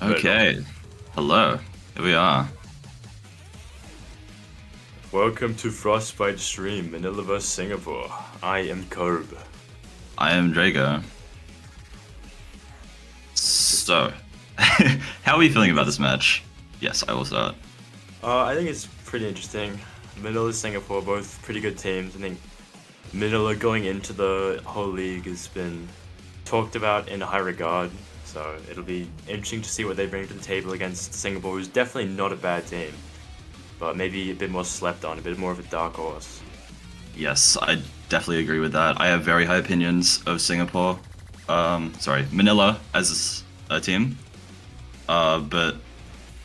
Okay. Hello. Here we are. Welcome to Frostbite stream, Manila vs Singapore. I am Curb. I am Drago. So, how are we feeling about this match? Yes, I will start. I think it's pretty interesting. Manila, Singapore, both pretty good teams. I think Manila going into the whole league has been talked about in high regard. So it'll be interesting to see what they bring to the table against Singapore, who's definitely not a bad team, but maybe a bit more slept on, a bit more of a dark horse. Yes, I definitely agree with that. I have very high opinions of Singapore. Manila as a team. But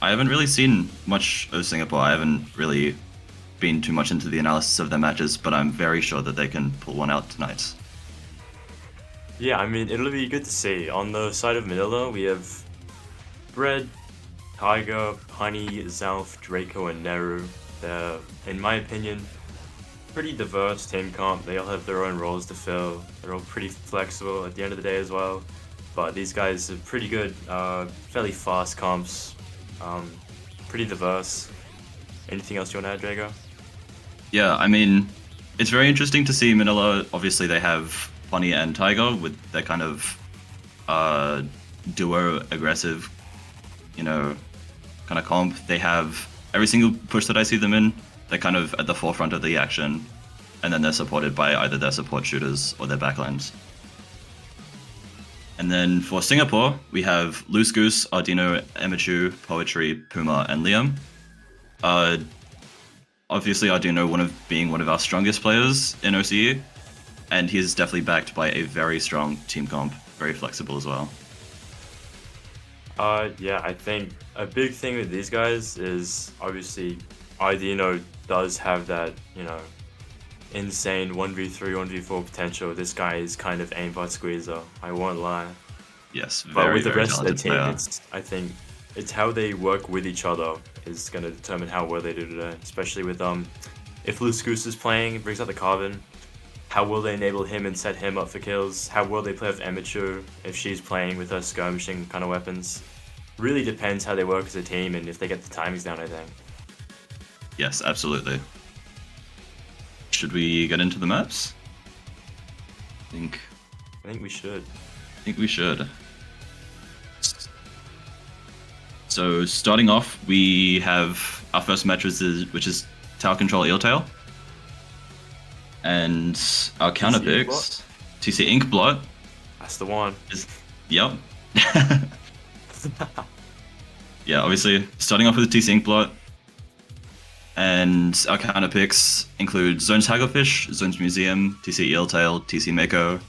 I haven't really seen much of Singapore. I haven't really been too much into the analysis of their matches, but I'm very sure that they can pull one out tonight. Yeah, I mean, it'll be good to see. On the side of Manila, we have Bread, Tiger, Honey, Zalf, Draco, and Neru. They're, in my opinion, pretty diverse team comp. They all have their own roles to fill. They're all pretty flexible at the end of the day as well. But these guys are pretty good, fairly fast comps, pretty diverse. Anything else you want to add, Drago? Yeah, I mean, it's very interesting to see Manila. Obviously, they have Funny and Tiger with their kind of duo aggressive, kind of comp. They have every single push that I see them in, they're kind of at the forefront of the action, and then they're supported by either their support shooters or their backlines. And then for Singapore, we have Loose Goose, Ardino, Emichu, Poetry, Puma, and Liam. Obviously, Ardino being one of our strongest players in OCE, and he's definitely backed by a very strong team comp, very flexible as well. Yeah, I think a big thing with these guys is obviously Ardino does have that, insane 1v3, 1v4 potential. This guy is kind of aimbot squeezer, I won't lie. Yes, very, but with the very rest of the team, player. I think it's how they work with each other is going to determine how well they do today. Especially with if Loose Goose is playing, brings out the carbon, how will they enable him and set him up for kills? How will they play with Emichu if she's playing with her skirmishing kind of weapons? Really depends how they work as a team and if they get the timings down, I think. Yes, absolutely. Should we get into the maps? I think we should. So starting off, we have our first match, which is Tower Control Eeltail. And our counter picks, TC Ink Blot. That's the one. Yep. Yeah, obviously, starting off with TC Ink Blot. And our counter picks include Zones Hagglefish, Zones Museum, TC Eeltail, TC Mako,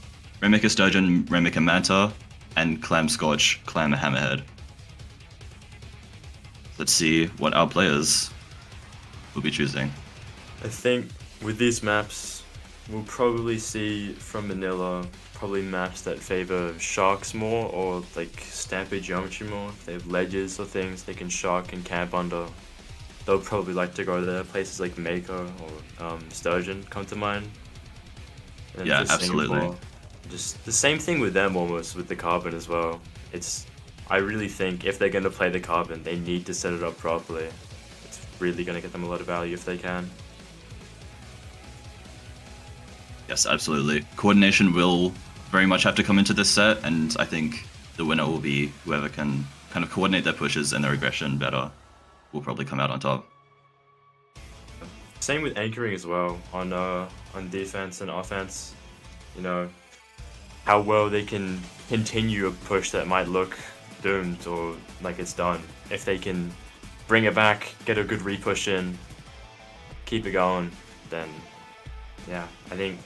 Rainmaker Sturgeon, Rainmaker Manta, and Clam Scorch, Clam Hammerhead. Let's see what our players will be choosing. I think with these maps, we'll probably see from Manila probably maps that favor sharks more or like stampede geometry more. If they have ledges or things they can shark and camp under, they'll probably like to go there. Places like Mako or Sturgeon come to mind. And yeah, for absolutely. Singapore, just the same thing with them almost with the carbon as well. I really think if they're going to play the carbon, they need to set it up properly. It's really going to get them a lot of value if they can. Yes, absolutely. Coordination will very much have to come into this set, and I think the winner will be whoever can kind of coordinate their pushes and their aggression better will probably come out on top. Same with anchoring as well on defense and offense. How well they can continue a push that might look doomed or like it's done. If they can bring it back, get a good repush in, keep it going, then yeah, I think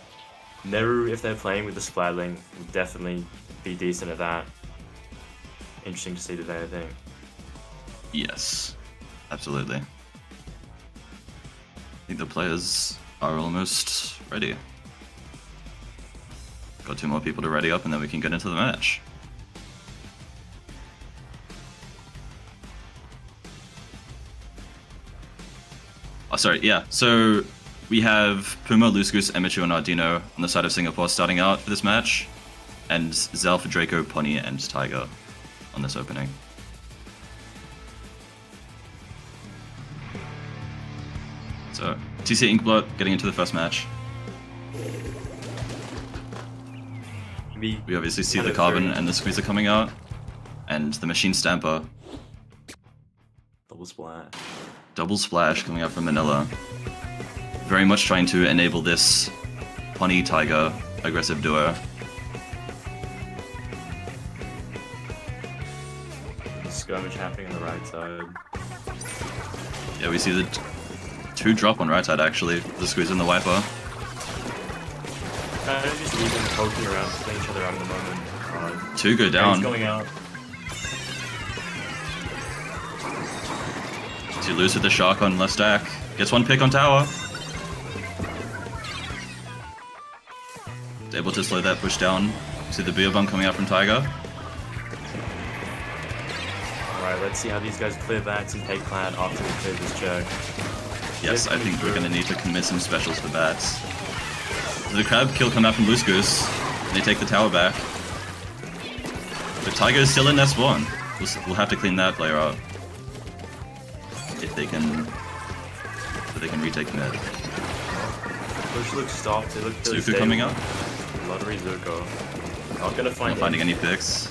Neru, if they're playing with the Splatling, will definitely be decent at that. Interesting to see today, I think. Yes, absolutely. I think the players are almost ready. Got 2 more people to ready up and then we can get into the match. Oh, sorry, yeah. So we have Puma, Loose Goose, Emichu, and Ardino on the side of Singapore starting out for this match, and Zelf, Draco, Pony, and Tiger on this opening. TC Inkblot getting into the first match. We obviously see the Carbon and the Squeezer coming out, and the Machine Stamper. Double splash. Double Splash coming out from Manila. Very much trying to enable this Pony Tiger aggressive duo. Skirmish happening on the right side. Yeah, we see the two drop on right side actually. The Squeeze and the Wiper. Kind of just leaving poking around, playing each other out in the moment. Two go down. Going out. So you lose with the Shark on left stack. Gets one pick on tower. Able to slow that push down. See the Beer Bum coming out from Tiger. Alright, let's see how these guys clear bats and take plant after we clear this check. Yes, I think we're gonna need to commit some specials for bats. So the Crab kill come out from Loose Goose, and they take the tower back. But Tiger is still in their spawn. We'll have to clean that player up. If they can... so they can retake mid. Push looks stopped, they look really Zuko coming up. Lottery Zuko. Not gonna find Not finding any picks.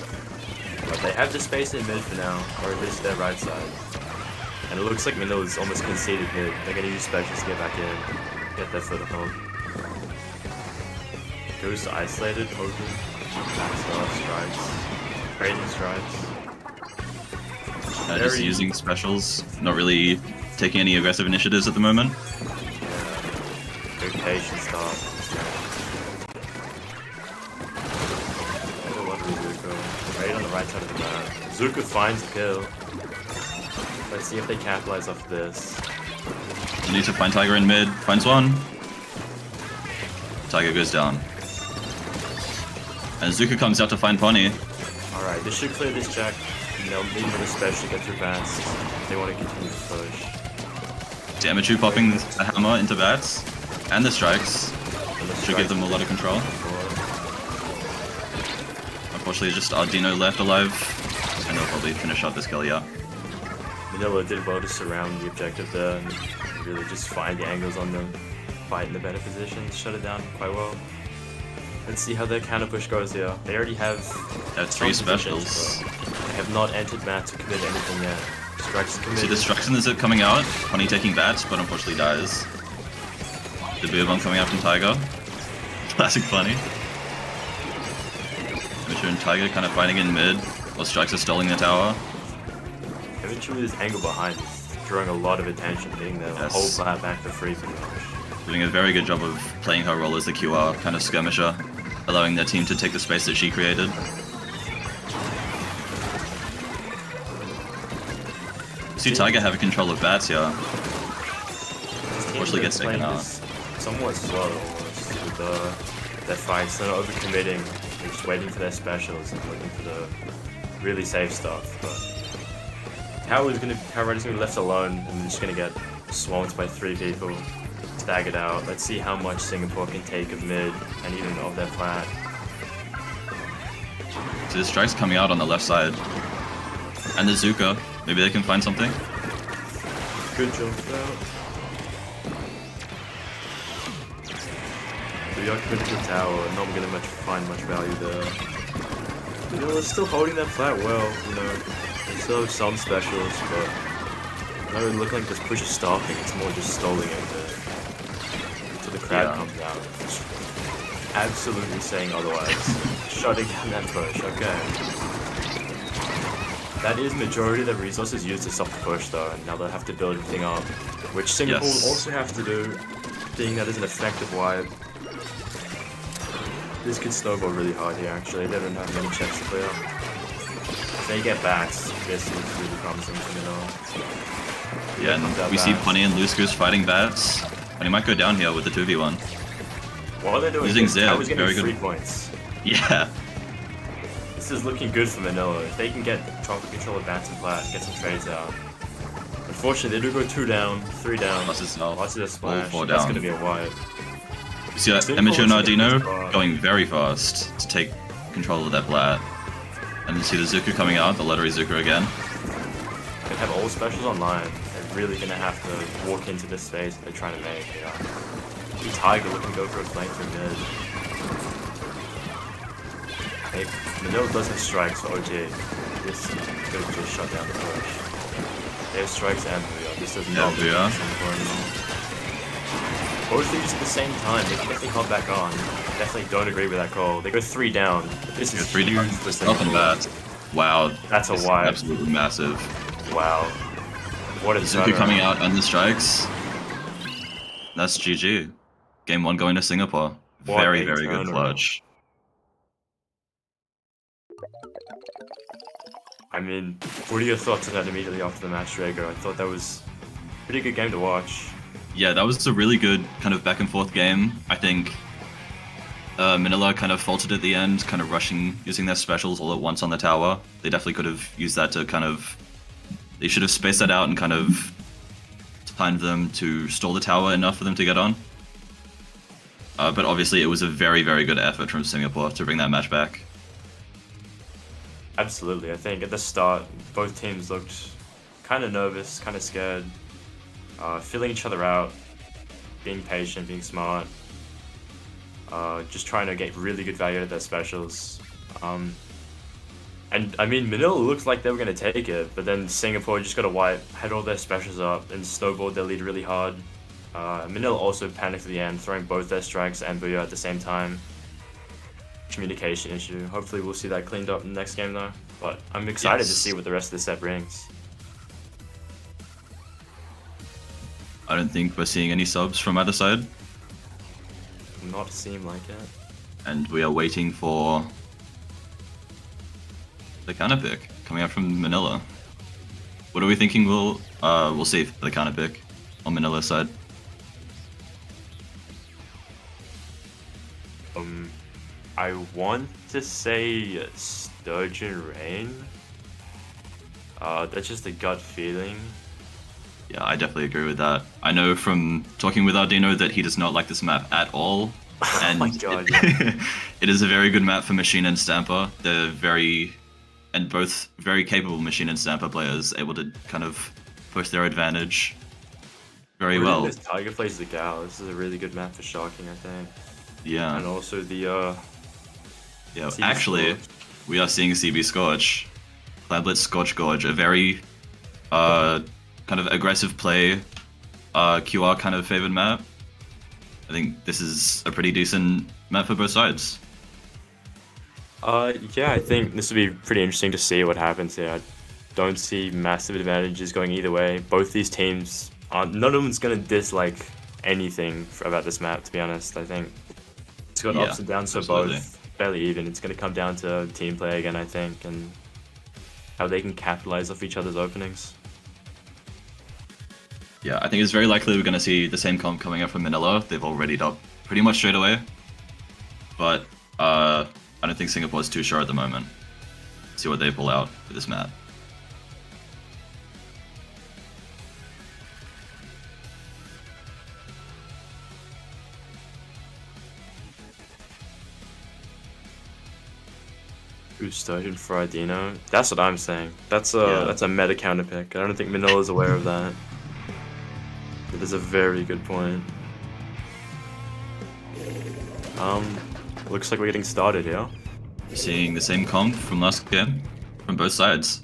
But they have the space in mid for now, or at least their right side. And it looks like Manila's almost conceded mid. They're gonna use specials to get back in, get their foothold. Goes to isolated, poking, backstar, strikes, crazy strikes. Just using specials, not really taking any aggressive initiatives at the moment. Yeah, very patient start. Right on the right side of the map. Zuko finds a kill. Let's see if they capitalize off this. We need to find Tiger in mid. Finds one. Tiger goes down. And Zuko comes out to find Pony. Alright, this should clear this check. And they'll need another special to get through bats if they want to continue to push. Damachu popping the hammer into bats. And the strikes. Should give them a lot of control. Unfortunately, just Ardino left alive, and they'll probably finish up this kill, yeah. Manila did well to surround the objective there and really just find the angles on them, fight in the better positions, shut it down quite well. Let's see how their counter push goes here. They already have three specials. They have not entered mat to commit anything yet. Strikes committed. See the strikes in the zip coming out, Pony taking bats, but unfortunately dies. The Beer Bomb coming out from Tiger. Classic Pony. And Tiger kind of fighting in mid, while Strikes are stalling the tower. Eventually this angle behind is drawing a lot of attention, hitting the whole flat back for free pretty much. Doing a very good job of playing her role as the QR, kind of skirmisher, allowing their team to take the space that she created. See Tiger having control of bats here. Unfortunately gets taken out. Somewhat slow almost with their fights, they're not overcommitting. They're just waiting for their specials and looking for the really safe stuff. But Tower Red's gonna be left alone and they're just gonna get swamped by 3 people, staggered out. Let's see how much Singapore can take of mid and even of their plat. So the strike's coming out on the left side. And the Zuka. Maybe they can find something. Good jump out. We are committed to the tower, not gonna find much value there. You know, they're still holding that flat well, you know. They still have some specials, but it doesn't look like this push is stopping, it's more just stalling it until the crowd comes out. Absolutely saying otherwise. Shutting down that push, okay. That is majority of the resources used to stop the push though, and now they'll have to build everything up, which Singapore will also have to do, being that is an effective wipe. This could snowball really hard here actually, they don't have many checks to clear. If they get bats, this looks really promising to me now. Yeah, and we see Pony and Loose Goose fighting bats, and he might go down here with the 2v1. While they're doing using this, Zed, very good. 3 points. Yeah. This is looking good for Manila. If they can get control of bats and plat, get some trades out. Unfortunately, they do go 2 down, 3 down. Lots of splash. 4 That's down. gonna be a wipe. You see that Emicho and Ardino going very fast to take control of that plat. And you see the Zuku coming out, the Lottery Zuku again. They have all specials online. They really gonna have to walk into this space they're trying to make. The Tiger looking to go for a flank from mid. Hey, Manila does have strikes for OG. This could just shut down the push. They have strikes and Booyah. This does not look Booyah. Singapore anymore. Both these at the same time, they can definitely hop back on. Definitely don't agree with that call. They go 3 down. But this is Three huge down. for Nothing Singapore. bad. Wow. That's a this is wide. Absolutely massive. Wow. What a Zuku coming out on the strikes. That's GG. Game 1 going to Singapore. What Very, a very good turnaround. clutch. I mean, what are your thoughts on that immediately after the match, Drago? I thought that was a pretty good game to watch. Yeah, that was a really good kind of back and forth game. I think Manila kind of faltered at the end, kind of rushing, using their specials all at once on the tower. They definitely could have used that to kind of... They should have spaced that out and kind of timed them to stall the tower enough for them to get on. But obviously it was a very, very good effort from Singapore to bring that match back. Absolutely. I think at the start, both teams looked kind of nervous, kind of scared, feeling each other out, being patient, being smart, just trying to get really good value out of their specials. And I mean, Manila looked like they were going to take it, but then Singapore just got a wipe, had all their specials up, and snowballed their lead really hard. Manila also panicked at the end, throwing both their strikes and Booyah at the same time. Communication issue. Hopefully we'll see that cleaned up in the next game though. But I'm excited to see what the rest of the set brings. I don't think we're seeing any subs from either side. Not seem like it. And we are waiting for the counter pick coming out from Manila. What are we thinking we'll see for the counter pick on Manila's side? I want to say Sturgeon Rain. That's just a gut feeling. Yeah, I definitely agree with that. I know from talking with Ardino that he does not like this map at all. Oh my god. It is a very good map for Machine and Stamper. They're both very capable Machine and Stamper players, able to kind of push their advantage very well. This Tiger plays the Gal. This is a really good map for shocking, I think. Yeah. And also the Yeah, CB actually, Scorch. we are seeing CB Scorch. Cloudblitz Scorch Gorge, a very kind of aggressive play, QR kind of favored map. I think this is a pretty decent map for both sides. Yeah, I think this would be pretty interesting to see what happens here. I don't see massive advantages going either way. Both these teams, none of them's going to dislike anything about this map, to be honest. I think it's got ups and downs for absolutely. both, fairly even. It's going to come down to team play again, I think, and how they can capitalize off each other's openings. Yeah, I think it's very likely we're going to see the same comp coming up from Manila. They've all readied up pretty much straight away. But I don't think Singapore's too sure at the moment. See what they pull out for this map. Who's Sturgeon for Ardino? That's what I'm saying. That's a meta counter pick. I don't think Manila's aware of that. It is a very good point. Looks like we're getting started here. Seeing the same comp from last game from both sides.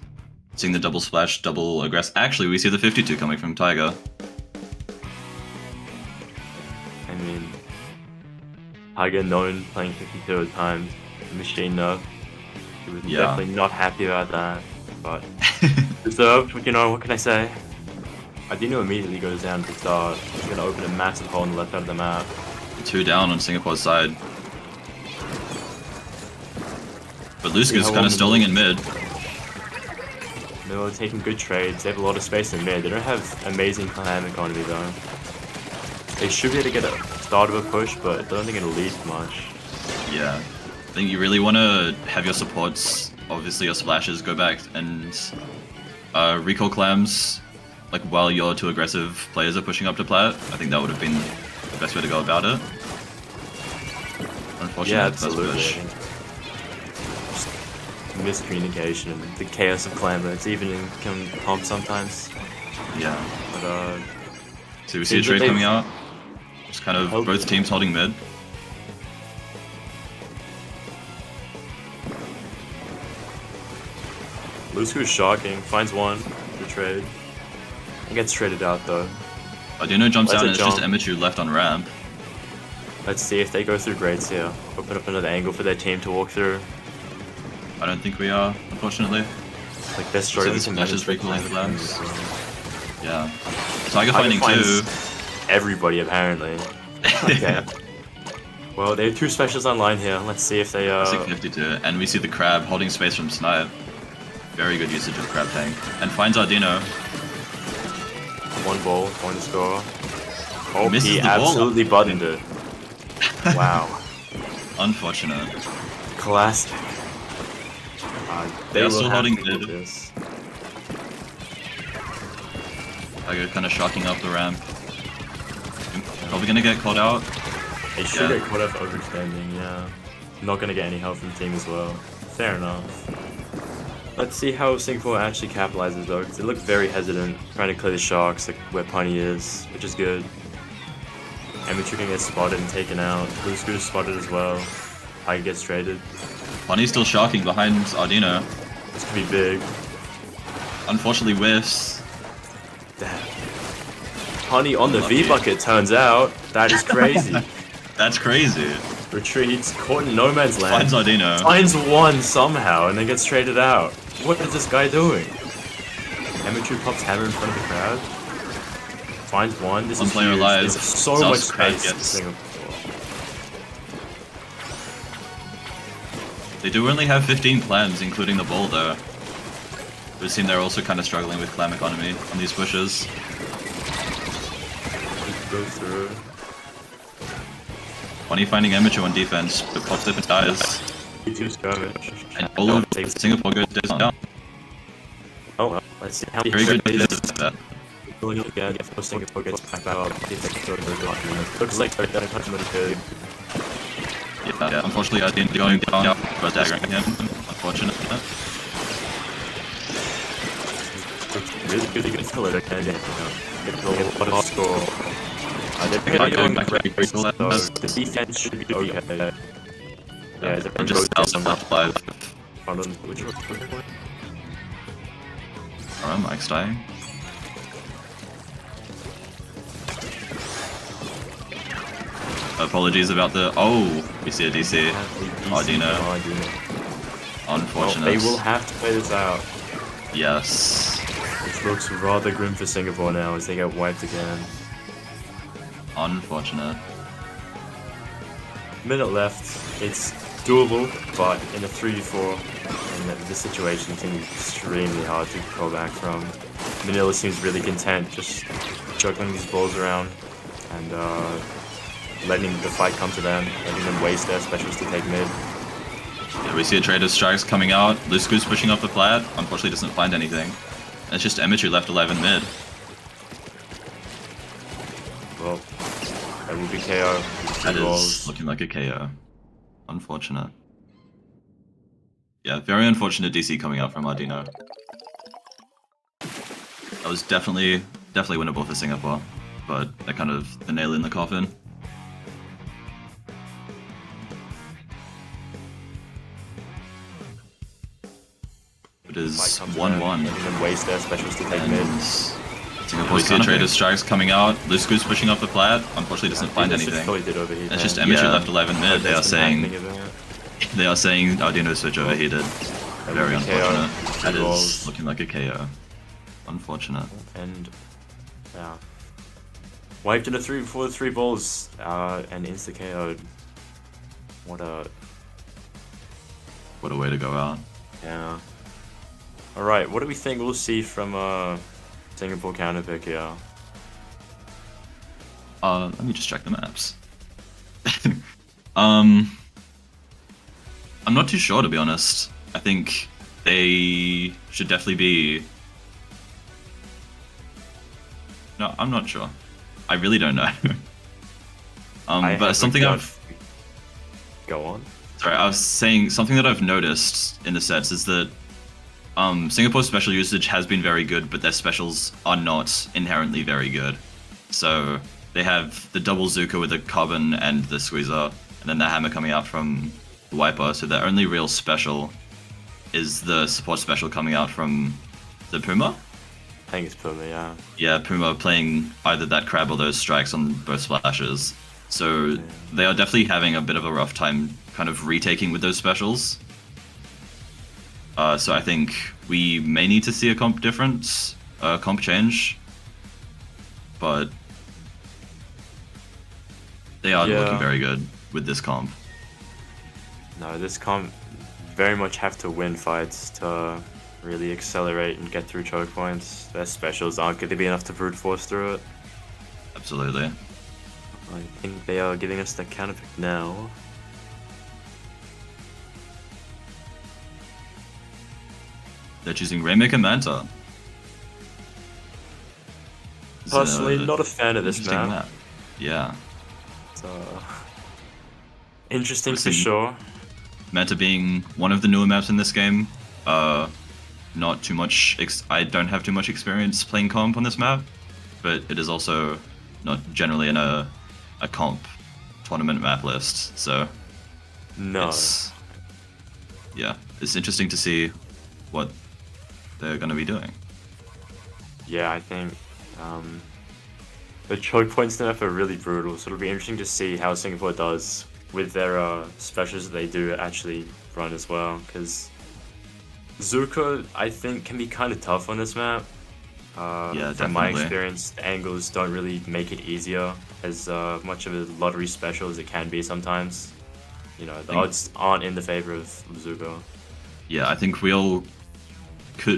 Seeing the double splash, double aggress. Actually, we see the 52 coming from Tiger. I mean, Tiger known playing 52 at times. Machine nerf. He was definitely not happy about that, but deserved. You know, what can I say? Ardino immediately goes down to start. He's going to open a massive hole on the left side of the map. 2 down on Singapore's side. But Luska's kind of stalling in mid. They're taking good trades. They have a lot of space in mid. They don't have amazing clam economy though. They should be able to get a start of a push, but I don't think it'll lead to much. Yeah. I think you really want to have your supports, obviously your splashes, go back and recall clams like while your 2 aggressive players are pushing up to plat. I think that would have been the best way to go about it. Unfortunately, Yeah, first absolutely. push. Just miscommunication and the chaos of clan, but it's even in comp sometimes. Yeah. But So we see a Seems that trade they've coming out. Just kind of held- both teams holding mid. Lusku's shocking, finds one to trade. And gets traded out though. Ardino jumps That's out a and it's just jump. Emichu left on ramp. Let's see if they go through grades here. Open up another angle for their team to walk through. I don't think we are, unfortunately. Like they're struggling this to match manage is recalling the the labs. Yeah. Tiger Tiger finding finds 2. everybody apparently. Okay. Well, they have 2 specials online here. Let's see if they 652, and we see the crab holding space from Snipe. Very good usage of crab tank. And finds Ardino. 1 ball, 1 score. Oh, Misses he the ball. absolutely buttoned it. Wow. Unfortunate. Classic. They are will still have holding to do mid. this. Tiger kind of shocking up the ramp. Probably gonna get caught out. They should Yeah. get caught up overextending, yeah. Not gonna get any help from the team as well. Fair enough. Let's see how Singapore actually capitalizes though, because they look very hesitant, trying to clear the sharks, like where Punny is, which is good. Amateur can get spotted and taken out. Blue Scooter's spotted as well. Tiger gets traded. Bunny's still shocking behind Ardino. This could be big. Unfortunately whiffs. Damn. Punny on the V-bucket turns out. That is crazy. That's crazy. Retreats, caught in no man's land. Finds Ardino. Finds 1 somehow and then gets traded out. What is this guy doing? Amateur pops hammer in front of the crowd. Finds 1. This One is player huge. alive. There's so South much crowd space in gets- Singapore. They do only have 15 plans, including the ball though. It would seem they're also kind of struggling with clam economy on these pushes. Go through. Bunny finding Amateur on defense, but pops up and dies. Two skirmish. And all of Singapore goes down. Oh, well, let's see how many Very good trades defense there. again if Singapore gets back up. Looks like they're gonna touch him with a good. Yeah, unfortunately I didn't going down, but daggering him. Unfortunate. Really good killer again. Get a lot of score. They're Not going going back to critical so levels. the defense should be okay. Yeah, they're I'm just both left alive. Pardon, which one? Alright, Mike's dying. Apologies about the. Oh, we see a DC. Ardino. Well, Unfortunate. they will have to play this out. Yes. Which looks rather grim for Singapore now as they get wiped again. Unfortunate. Minute left. It's doable, but in a 3v4, in this situation, it's going to be extremely hard to go back from. Manila seems really content just juggling these balls around and letting the fight come to them, letting them waste their specials to take mid. Yeah, we see a Trader Strikes coming out. Lusku's pushing up the plat. Unfortunately, doesn't find anything. And it's just Emichu left alive in mid. Well, that will be KO. That Two is balls. looking like a KO. Unfortunate. Yeah, very unfortunate DC coming out from Ardino. That was definitely winnable for Singapore, but they're kind of the nail in the coffin. It is Fight comes to them, 1-1. letting them waste their specials to take mid. And Singapore see a Trader Strikes coming out. Lusku's pushing up the plat. Unfortunately, doesn't find This anything. Probably did overheat. It's just there. Emichu Yeah. left alive in mid. They are That's been happening saying about. Ardino switch overheated. Very will be KO. unfortunate. That Two is balls. looking like a KO. Unfortunate. And yeah, wiped into 3 balls and insta KO'd. What a What a way to go out. yeah. All right, what do we think we'll see from Singapore counter pick here? Let me just check the maps. I'm not too sure, to be honest. I think they should definitely be. No, I'm not sure. I really don't know. But something I've. Go on. Sorry, I was saying something that I've noticed in the sets is that Singapore's special usage has been very good, but their specials are not inherently very good. So they have the double Zuka with the carbon and the squeezer, and then the hammer coming out from the wiper. So their only real special is the support special coming out from the Puma. I think it's Puma, yeah. Yeah, Puma playing either that crab or those strikes on both splashes. So they are definitely having a bit of a rough time kind of retaking with those specials. So I think we may need to see a comp difference, comp change, but they are looking very good with this comp. No, this comp very much have to win fights to really accelerate and get through choke points. Their specials aren't going to be enough to brute force through it. Absolutely. I think they are giving us the counter pick now. They're choosing Rainmaker Manta. Personally, not a fan of this map. Yeah. It's, interesting for sure. Manta being one of the newer maps in this game. Not too much. I don't have too much experience playing comp on this map, but it is also not generally in a comp tournament map list. So no. It's interesting to see what they're going to be doing. Yeah, I think the choke points in the map are really brutal, so it'll be interesting to see how Singapore does with their specials that they do actually run as well, because Zuka, I think, can be kind of tough on this map. From my experience, the angles don't really make it easier as much of a lottery special as it can be sometimes. You know, the odds aren't in the favor of Zuka. Yeah, I think we all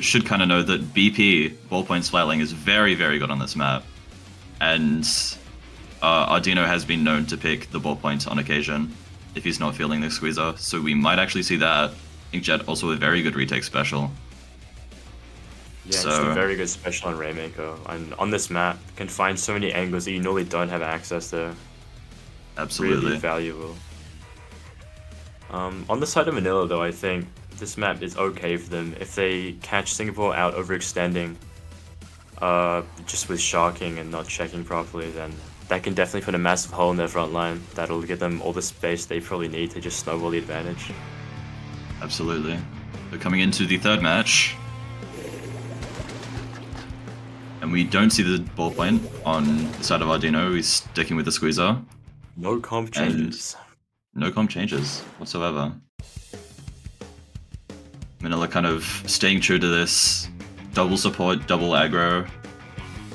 should kind of know that BP, ballpoint splatling, is very, very good on this map. And Ardino has been known to pick the ballpoint on occasion if he's not feeling the squeezer. So we might actually see that. Inkjet also a very good retake special. Yeah, it's a very good special on Rainmaker. And on this map, can find so many angles that you normally don't have access to. Absolutely. Really valuable. On the side of Manila, though, I think this map is okay for them. If they catch Singapore out overextending, just with sharking and not checking properly, then that can definitely put a massive hole in their front line. That'll give them all the space they probably need to just snowball the advantage. Absolutely. We're coming into the third match. And we don't see the ballpoint on the side of Ardino. He's sticking with the squeezer. No comp changes. No comp changes whatsoever. Manila kind of staying true to this double support, double aggro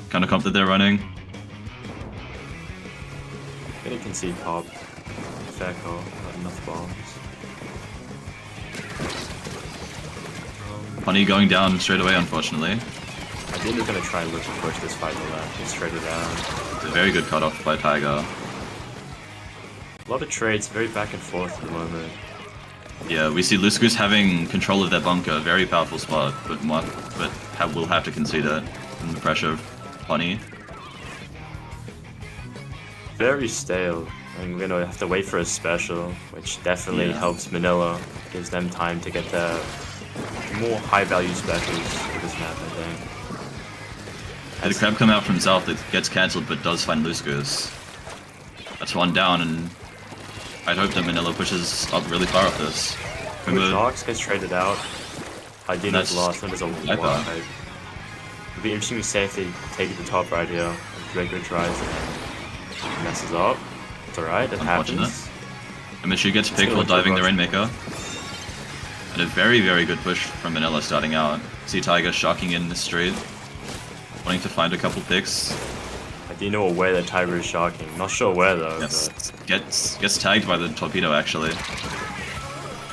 kind of comp that they're running. I think you can see Cobb. Fair call, not enough bombs. Honey going down straight away, unfortunately. I think they're going to try and look to push this fight to left. He's traded down. It's a very good cutoff by Tiger. A lot of trades, very back and forth at the moment. Yeah, we see Luskus having control of their bunker, very powerful spot, but will have to concede it from the pressure of Honey. Very stale. I mean, we're going to have to wait for a special, which definitely helps Manila. Gives them time to get their more high-value specials for this map, I think. The crab come out from south, it gets cancelled, but does find Luskus. That's one down, and I'd hope that Manila pushes up really far off this. Nox gets traded out. Ardino's lost, and there's a lot. It'd be interesting to see if they take it to top right here. Draco tries and messes up. It's alright, it happens. And Michu gets picked while diving the Rainmaker. And a very, very good push from Manila starting out. See Tiger shocking in the street, wanting to find a couple picks. Ardino aware that Tiger is shocking. Not sure where though. Yes, gets tagged by the torpedo actually.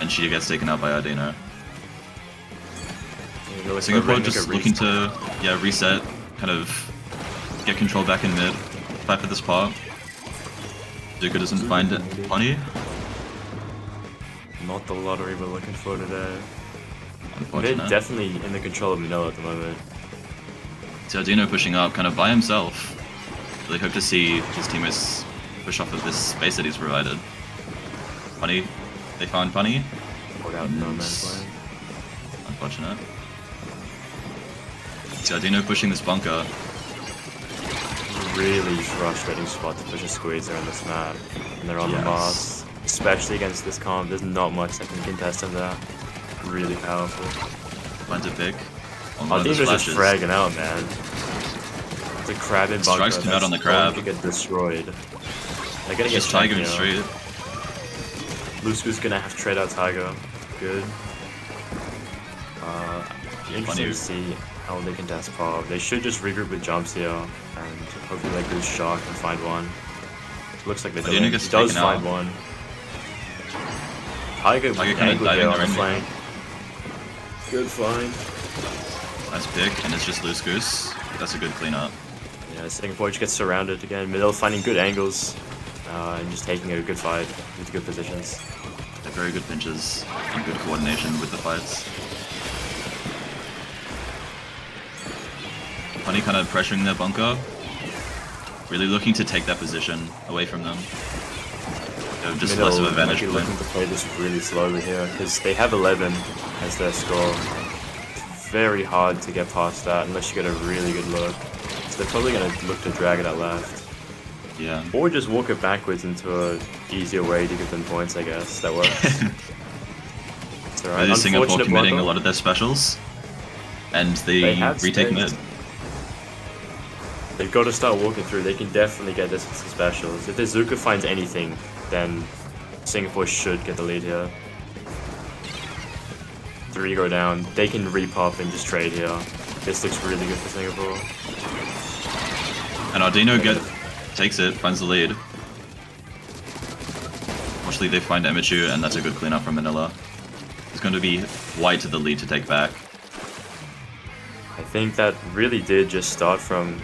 And she gets taken out by Ardino. Singapore just looking to reset, kind of get control back in mid, fight for this part. Zuka doesn't find it. Honey? Not the lottery we're looking for today. Unfortunate. They're definitely in the control of Manila at the moment. See Ardino pushing up kind of by himself. Really hope to see his teammates push off of this space that he's provided. Funny, they found Funny. Hold out no man's land. Unfortunate. So Dino pushing this bunker. Really frustrating spot to push a squeezer on this map. And they're on the Yes. boss. Especially against this comp, there's not much that can contest him there. Really powerful. Finds a pick. On one of the Dino's just splashes. fragging out, man. The crab in bunker. Strikes come out on the that's going crab. to get destroyed. They're gonna Just get Tiger in shanked, straight. Lusku's gonna have to trade out Tiger. Good. Interesting to see how they can test Pop. They should just regroup with jumps here and hopefully like Goose Shark and find one. Looks like they're doing. He gets does taken find out. one. Tiger kinda angled diving there on the around me. flank. Good find. Nice pick, and it's just Loose Goose. That's a good cleanup. Yeah, Singapore just gets surrounded again. Middle finding good angles and just taking a good fight with good positions. They're very good pinches and good coordination with the fights. Funny kind of pressuring their bunker. Really looking to take that position away from them. They're just less of a might vantage be point. looking to play this really slowly here because they have 11 as their score. It's very hard to get past that unless you get a really good look. So they're probably going to look to drag it out left. Yeah. Or just walk it backwards into a easier way to give them points, I guess. That works. It's alright. Really Singapore Unfortunate committing blunder. a lot of their specials. And They they have retake space. mid. They've got to start walking through. They can definitely get this with some specials. If the Zuka finds anything, then Singapore should get the lead here. 3 go down. They can repop and just trade here. This looks really good for Singapore. And Ardino takes it, finds the lead. Fortunately, they find Emichu, and that's a good cleanup from Manila. It's going to be wide to the lead to take back. I think that really did just start from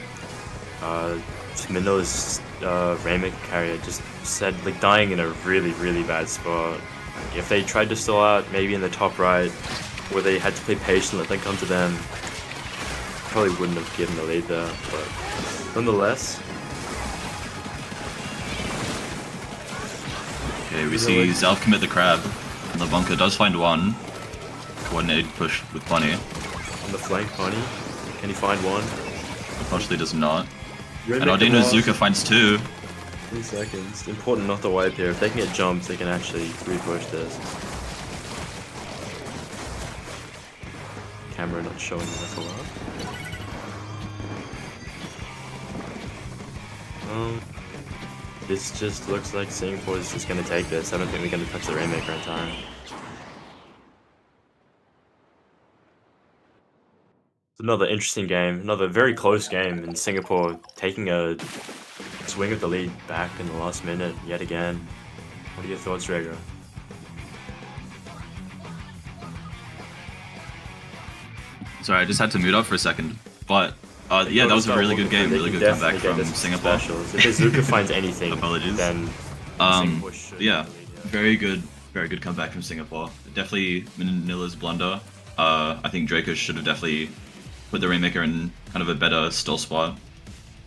Manila's Rainmaker carrier just said like dying in a really, really bad spot. If they tried to stall out maybe in the top right, where they had to play patient, let them come to them, probably wouldn't have given the lead there, but nonetheless. Okay, we see Zalf commit the crab, and the bunker does find one. Coordinated push with Bunny. On the flank, Bunny. Can he find one? Unfortunately, does not. And Rainmaker Ardino lost. Zuka finds two. 3 seconds. Important not to wipe here. If they can get jumps, they can actually re-push this. Camera not showing us a lot. This just looks like Singapore is just going to take this. I don't think we're going to touch the Rainmaker in time. It's another interesting game, another very close game, and Singapore taking a swing of the lead back in the last minute yet again. What are your thoughts, Rhaegar? Sorry, I just had to mute up for a second. But, yeah, that was a really good game. Really good comeback from Singapore. Specials. If Zuka finds anything, Apologies. then Singapore should Yeah, get the lead here. very good comeback from Singapore. Definitely Manila's blunder. I think Draco should have definitely put the Rainmaker in kind of a better stall spot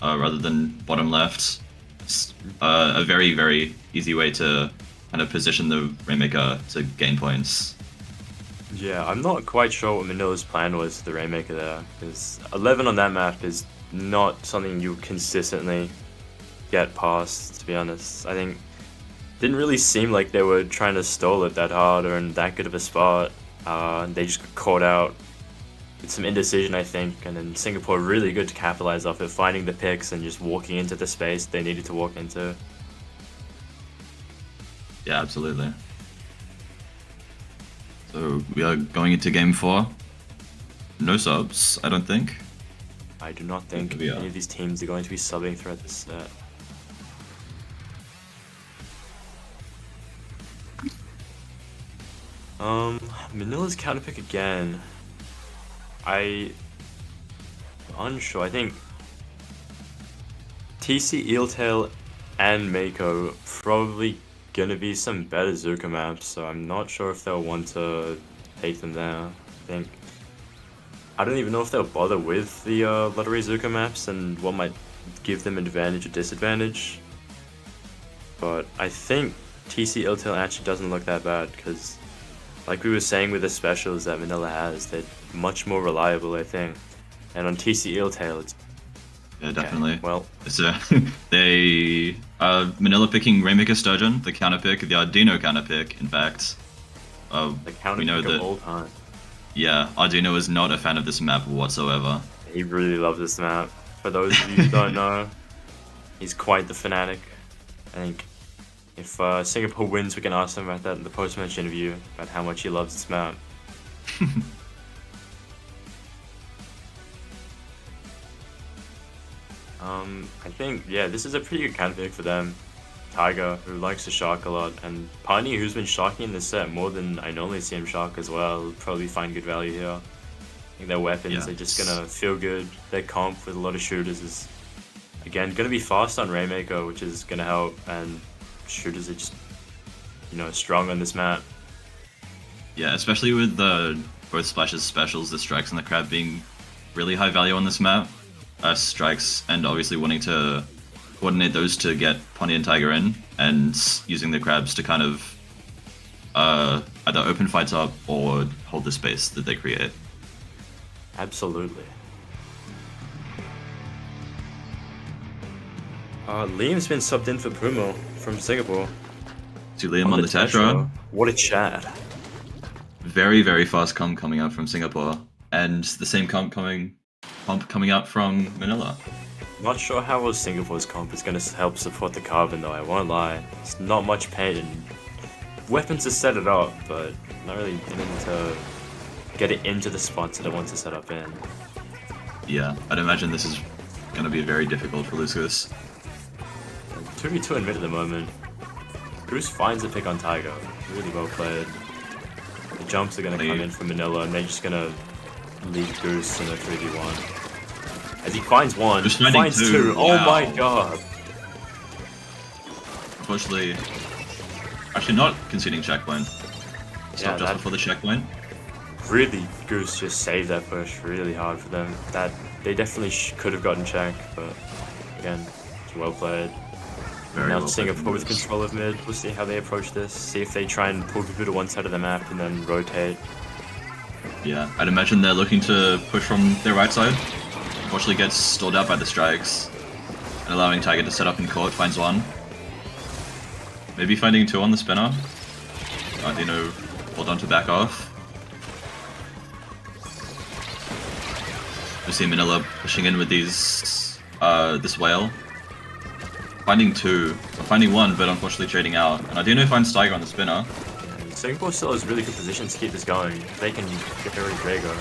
rather than bottom left. It's a very, very easy way to kind of position the Rainmaker to gain points. Yeah, I'm not quite sure what Manila's plan was for the Rainmaker there, because 11 on that map is not something you consistently get past, to be honest. I think didn't really seem like they were trying to stall it that hard or in that good of a spot. They just got caught out with some indecision, I think, and then Singapore really good to capitalize off it, finding the picks and just walking into the space they needed to walk into. Yeah, absolutely. So we are going into game 4. No subs, I don't think. I do not think we are. any of these teams are going to be subbing throughout this set. Manila's counter pick again. I'm unsure. I think TC, Eeltail, and Mako probably gonna be some better Zuka maps, so I'm not sure if they'll want to take them there. I don't even know if they'll bother with the Lottery Zuka maps and what might give them advantage or disadvantage. But I think TC Eeltail actually doesn't look that bad, because like we were saying with the specials that Manila has, they're much more reliable, I think. And on TC Eeltail, it's Yeah, definitely. okay, well, So they Manila picking Rainmaker Sturgeon, the counter pick, the Ardino counter pick. In fact, the counter we know pick of that all time. yeah, Ardino is not a fan of this map whatsoever. He really loves this map. For those of you who don't know, he's quite the fanatic. I think if Singapore wins, we can ask him about that in the post-match interview, about how much he loves this map. I think, yeah, this is a pretty good counter pick for them. Tiger, who likes to shark a lot, and Pani, who's been sharking in this set more than I normally see him shark as well, will probably find good value here. I think their weapons are just gonna feel good. Their comp with a lot of shooters is, again, gonna be fast on Rainmaker, which is gonna help, and shooters are just, strong on this map. Yeah, especially with both Splash's specials, the strikes and the crab being really high value on this map. Strikes and obviously wanting to coordinate those to get Pony and Tiger in, and using the crabs to kind of either open fights up or hold the space that they create. Absolutely. Liam's been subbed in for Pumo from Singapore. To Liam on the Tetra. What a chat. Very, very fast coming out from Singapore, and the same comp coming out from Manila. Not sure how well Singapore's comp is going to help support the Carbon though, I won't lie. It's not much pain and weapons to set it up, but not really getting to get it into the spots that it wants to set up in. Yeah, I'd imagine this is going to be very difficult for Lucas. 2v2 in mid at the moment. Goose finds a pick on Tiger. Really well played. The jumps are going to come in from Manila and they're just going to leave Goose in a 3v1. As he finds one, he finds two. Wow. Oh my god. Unfortunately, actually not conceding checkpoint. Stop just before the checkpoint. Really, Goose just saved that push really hard for them. That they definitely could have gotten check, but again, it's well played. Now Singapore with control of mid. We'll see how they approach this. See if they try and pull people to one side of the map and then rotate. Yeah, I'd imagine they're looking to push from their right side. Unfortunately gets stalled out by the strikes, and allowing Tiger to set up in court, finds one. Maybe finding two on the spinner. Ardino hold on to back off. We see Manila pushing in with these, this whale. Finding two, or finding one, but unfortunately trading out. And Ardino finds Tiger on the spinner. Singapore still has really good positions to keep this going. They can get rid of Draco.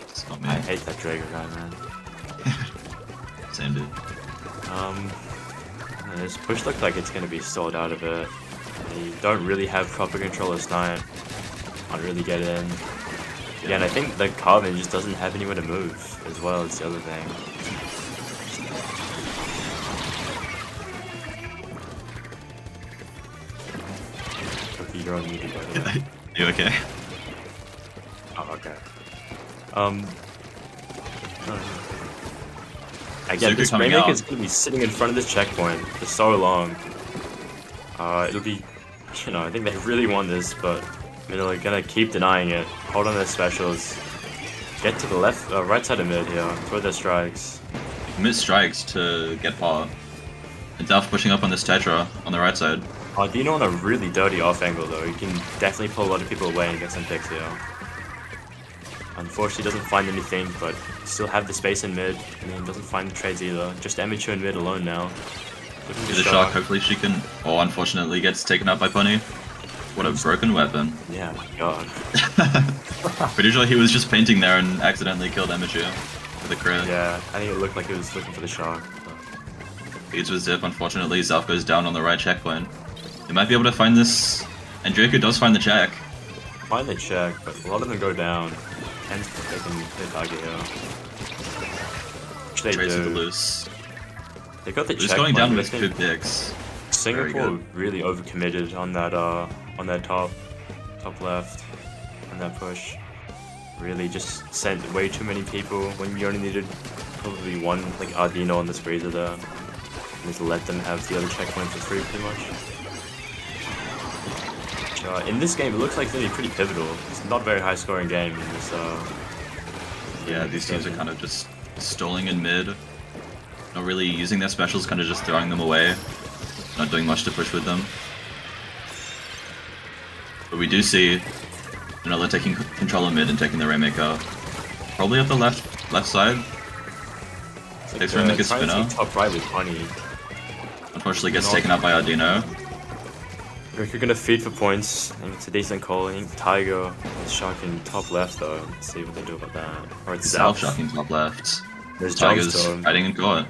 It's not me. I hate that Draco guy, man. Same dude. This push looks like it's gonna be stalled out a bit. They don't really have proper control of snipe. Can't really get in. Yeah, and I think the Carbon just doesn't have anywhere to move as well as the other thing. You're on muted, by the way. You okay? Oh, okay. Again, this Rainmaker is going to be sitting in front of this checkpoint for so long. It'll be, I think they really want this, but they're going to keep denying it. Hold on their specials. Get to the left, right side of mid here. Throw their strikes. Commit strikes to get power. And Delph pushing up on this Tetra on the right side. Dino on a really dirty off angle though. He can definitely pull a lot of people away and get some picks here. Unfortunately doesn't find anything, but still have the space in mid. I mean, doesn't find the trades either. Just amateur in mid alone now. Get a shock, hopefully she can... Oh, unfortunately gets taken out by Pony. What a broken weapon. Yeah, my god. Pretty sure he was just painting there and accidentally killed amateur with a crit. Yeah, I think it looked like he was looking for the shock. Leads with Zip, unfortunately Zelf goes down on the right checkpoint. They might be able to find this, and Draco does find the check. Find the check, but a lot of them go down. And they can hit target here. Which they Trades do. with the loose. They got the Just check. going down with good picks. Singapore really overcommitted on that top left, on that push. Really just sent way too many people when you only needed probably one, like Ardino on this Razor there. And just let them have the other checkpoint for free pretty much. In this game, it looks like it's going to be pretty pivotal. It's not a very high-scoring game in this. Yeah, these teams are kind of just stalling in mid, not really using their specials, kind of just throwing them away, not doing much to push with them. But we do see Manila taking control of mid and taking the Rainmaker, probably at the left side. Takes Rainmaker's spinner. Top right with Honey. Unfortunately, gets taken out by Ardino. If you're gonna feed for points, I think it's a decent call. I think Tiger is shocking top left though. Let's see what they do about that. Or it's South shocking top left. There's Tiger's hiding in court.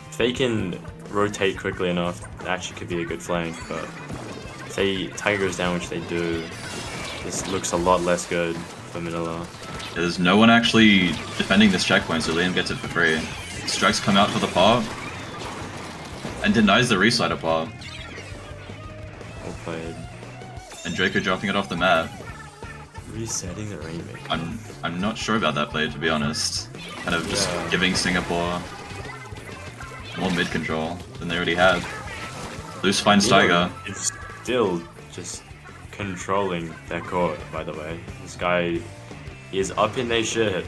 If they can rotate quickly enough, it actually could be a good flank, but if Tiger goes down, which they do, this looks a lot less good for Manila. There's no one actually defending this checkpoint, so Liam gets it for free. Strikes come out for the pop, and denies the reslider pop. Well played. And Draco dropping it off the map. Resetting the Rainmaker. I'm not sure about that play, to be honest. Kind of just giving Singapore more mid control than they already had. Loose finds Tiger. It's still just controlling their court, by the way. This guy is up in their shit,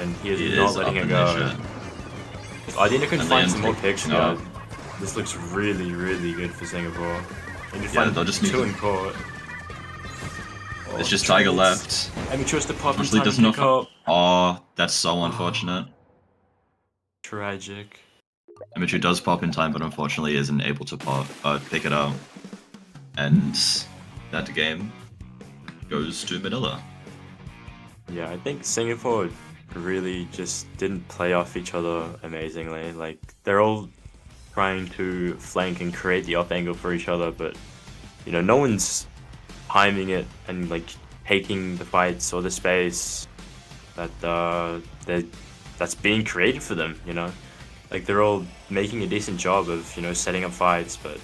and he is not letting it go. If Ardino can find some more picks, this looks really, really good for Singapore. And you find they'll just two in court. It's just Tiger left. Amateur's to pop Unfortunately, doesn't know. Oh, that's so unfortunate. Tragic. Amateur does pop in time, but unfortunately isn't able to pick it out. And that game goes to Manila. Yeah, I think Singapore really just didn't play off each other amazingly. Like, they're all trying to flank and create the up angle for each other, but, you know, no one's timing it and, like, taking the fights or the space that's being created for them, you know? Like, they're all making a decent job of, you know, setting up fights, but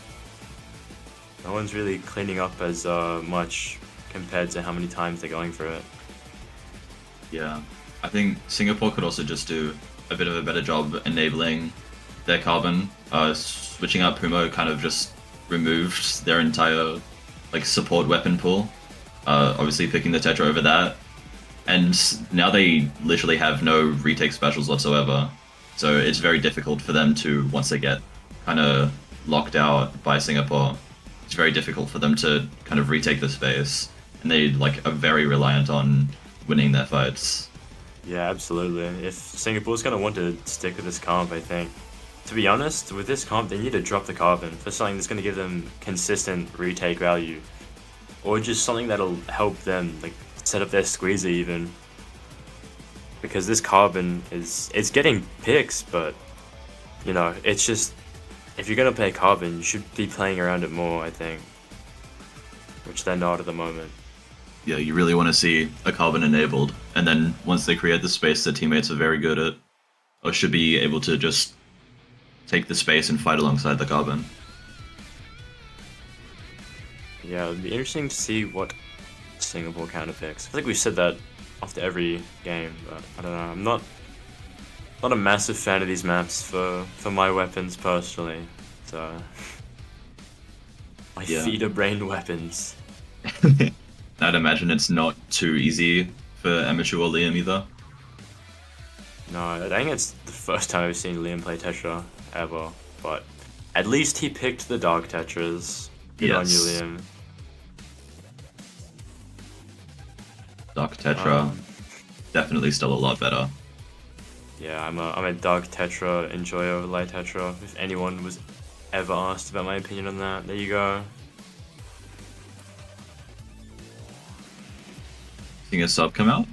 no one's really cleaning up as much compared to how many times they're going for it. Yeah, I think Singapore could also just do a bit of a better job enabling their carbon. Switching up Pumo kind of just removed their entire support weapon pool. Obviously picking the Tetra over that, and now they literally have no retake specials whatsoever. So it's very difficult for them to, once they get kind of locked out by Singapore, it's very difficult for them to kind of retake the space, and they are very reliant on winning their fights. Yeah, absolutely. If Singapore's gonna want to stick with this comp, I think, to be honest, with this comp, they need to drop the carbon for something that's gonna give them consistent retake value, or just something that'll help them set up their squeezer even. Because this carbon it's getting picks, but you know, it's just, if you're gonna play carbon, you should be playing around it more, I think, which they're not at the moment. Yeah, you really want to see a carbon enabled, and then once they create the space, their teammates are very good at, or should be able to just take the space and fight alongside the carbon. Yeah, it'd be interesting to see what Singapore counter picks. I think we've said that after every game, but I don't know. I'm not a massive fan of these maps for my weapons personally. So my feeder brain weapons. I'd imagine it's not too easy for Amateur or Liam either. No, I think it's the first time I've seen Liam play Tetra ever, but at least he picked the Dark Tetras. Good on you, Liam. Dark Tetra, definitely still a lot better. Yeah, I'm a Dark Tetra enjoyer over Light Tetra. If anyone was ever asked about my opinion on that, there you go. Seeing a sub come out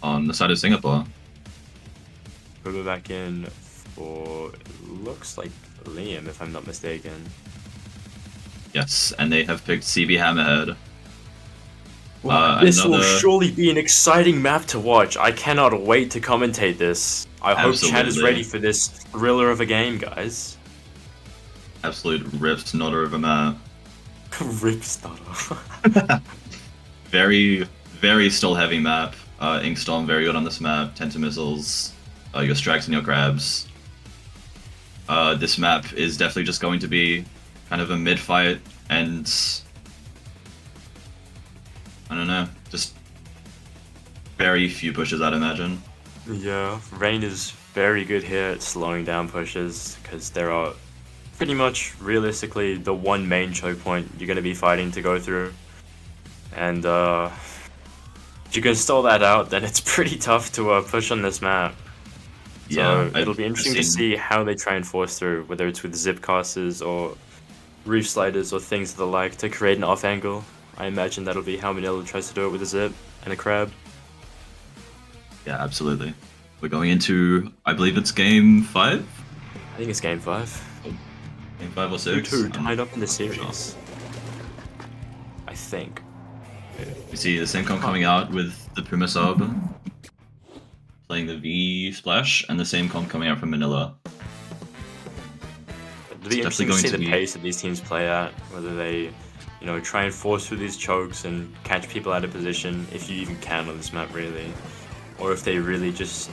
on the side of Singapore. We'll go back in for, looks like Liam, if I'm not mistaken. Yes, and they have picked CB Hammerhead. This will surely be an exciting map to watch. I cannot wait to commentate this. I hope chat is ready for this thriller of a game, guys. Absolute rip snotter of a map. Rip snotter. Very, very still heavy map. Inkstorm very good on this map. Tenta missiles, your strikes and your grabs. This map is definitely just going to be kind of a mid fight, and I don't know, just very few pushes, I'd imagine. Yeah, Rain is very good here at slowing down pushes because there are pretty much realistically the one main choke point you're going to be fighting to go through. And if you can stall that out, then it's pretty tough to push on this map. Yeah, So it'll be interesting to see how they try and force through, whether it's with zip casters or reef sliders or things of the like to create an off angle. I imagine that'll be how Manila tries to do it with a zip and a crab. Yeah, absolutely. We're going into, I believe it's game 5? I think it's game 5. Game 5 or 6? 2-2 tied up in the series. I think. You see the same comp coming out with the Puma sub, playing the V splash, and the same comp coming out from Manila. It'll be interesting to see the pace that these teams play at, whether they, try and force through these chokes and catch people out of position, if you even can on this map really. Or if they really just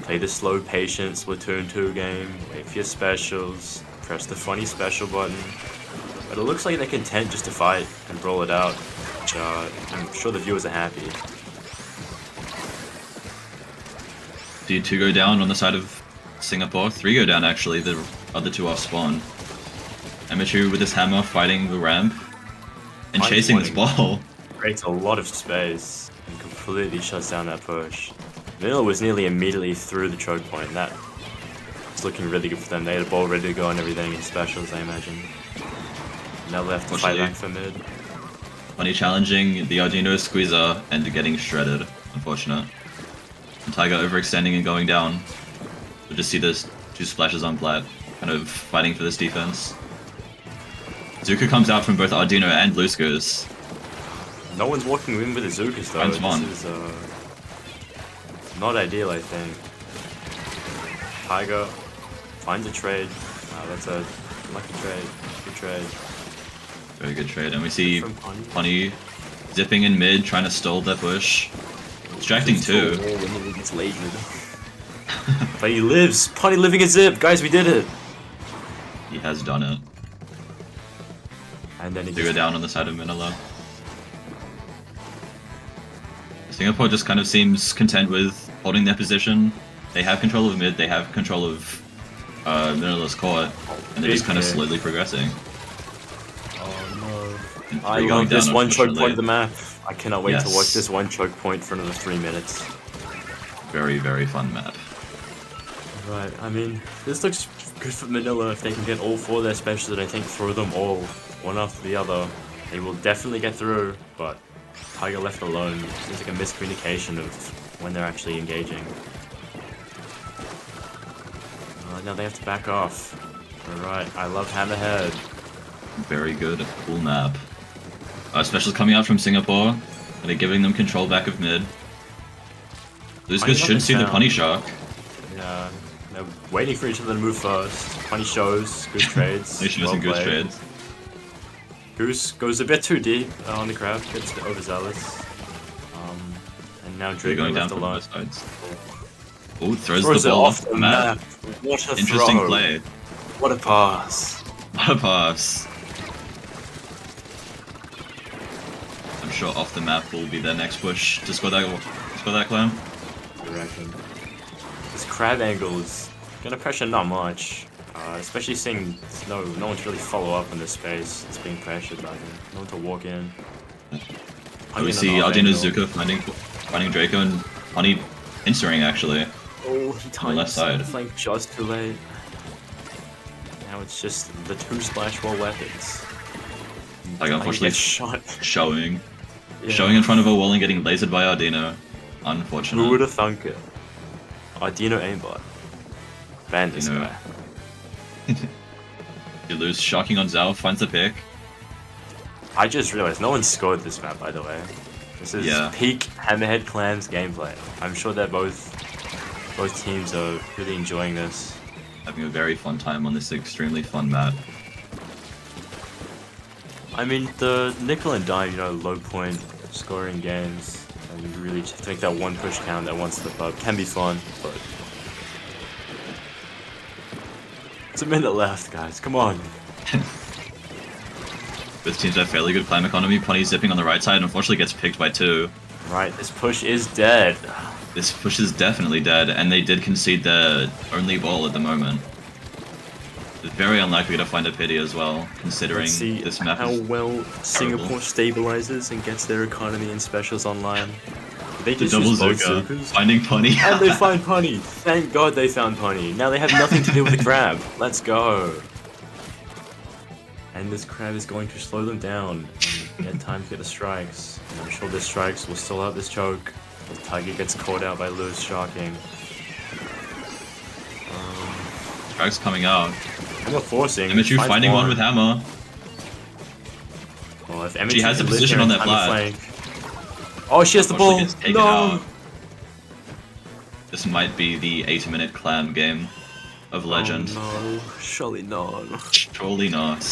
play the slow, patient Splatoon 2 game, wait for your specials, press the funny special button. But it looks like they're content just to fight and brawl it out, which I'm sure the viewers are happy. See 2 go down on the side of Singapore, 3 go down actually, the other 2 off spawn. Amateur with his hammer fighting the ramp and chasing this ball. Creates a lot of space and completely shuts down that push. Manila was nearly immediately through the choke point. That was looking really good for them. They had a ball ready to go and everything in specials, I imagine. Now they have to fight back for mid. Funny challenging the Arduino squeezer and getting shredded, unfortunate. And Tiger overextending and going down. We'll just see those 2 splashes on Blatt, kind of fighting for this defense. Zuka comes out from both Arduino and Loose Goose. No one's walking in with the Zukas though. This is not ideal, I think. Tiger finds a trade. That's a lucky trade. Good trade. Very good trade. And we see Punny zipping in mid, trying to stall their push. Distracting too. But he lives. Punny living a zip. Guys, we did it. He has done it. And then he go down on the side of Manila. Singapore just kind of seems content with holding their position. They have control of mid, they have control of Manila's court, and they're just kind of slowly progressing. Oh no. I love this one choke point of the map. I cannot wait to watch this one choke point for another 3 minutes. Very, very fun map. Right, I mean, this looks good for Manila if they can get all 4 of their specials and I think throw them all, one after the other. They will definitely get through, but Tiger left alone. There's like a miscommunication of when they're actually engaging. Now they have to back off. Alright, I love Hammerhead. Very good, cool map. Specials coming out from Singapore, and they're giving them control back of mid. Those guys should see the Punny Shark. Yeah, they're waiting for each other to move first. Punny shows, good trades. Punny shows and good trades. Goose goes a bit too deep on the crab, gets overzealous. And now Draco going left down alone. From both sides. Oh, throws the ball off the map. What a interesting throw. Play. What a pass. What a pass. I'm sure off the map will be their next push to score that clam. I reckon. This crab angle is gonna pressure not much. Especially seeing no one to really follow up on this space. It's being pressured by him. No one to walk in. We see Arduino Zuka finding Draco and Honey insta-ring actually. Oh, he on the left side. Flank just too late. Now it's just the 2 splash wall weapons. Like unfortunately shot. Showing in front of a wall and getting lasered by Arduino. Unfortunate. Who would have thunk it? Arduino aimbot. Ban this guy. You lose. Shocking on Zhao, finds the pick. I just realized no one scored this map, by the way. This is peak Hammerhead Clans gameplay. I'm sure that both teams are really enjoying this. Having a very fun time on this extremely fun map. I mean, the nickel and dime, low point scoring games, and you really just have to make that one push count, that one slip up, can be fun, but it's a minute left, guys. Come on. Both teams have fairly good climb economy. Pony zipping on the right side and unfortunately gets picked by 2. Right, this push is dead. This push is definitely dead, and they did concede their only ball at the moment. It's very unlikely to find a pity as well, considering Let's see this map how is well Singapore stabilizes and gets their economy and specials online. They the just double use both Zuka, Zukas. finding Pony. And they find Pony. Thank God they found Pony. Now they have nothing to do with the crab. Let's go. And this crab is going to slow them down and get time to get the strikes. And I'm sure the strikes will still out this choke. The Tiger gets caught out by loose sharking. Strikes coming out. Hammer forcing. MHU finds finding one with Hammer. Well, if She has a can live position here on in that time flat. flank- Oh, she has the ball. Unfortunately gets taken No. out. This might be the 8-minute clam game of legend. Oh, no, surely not. Surely not.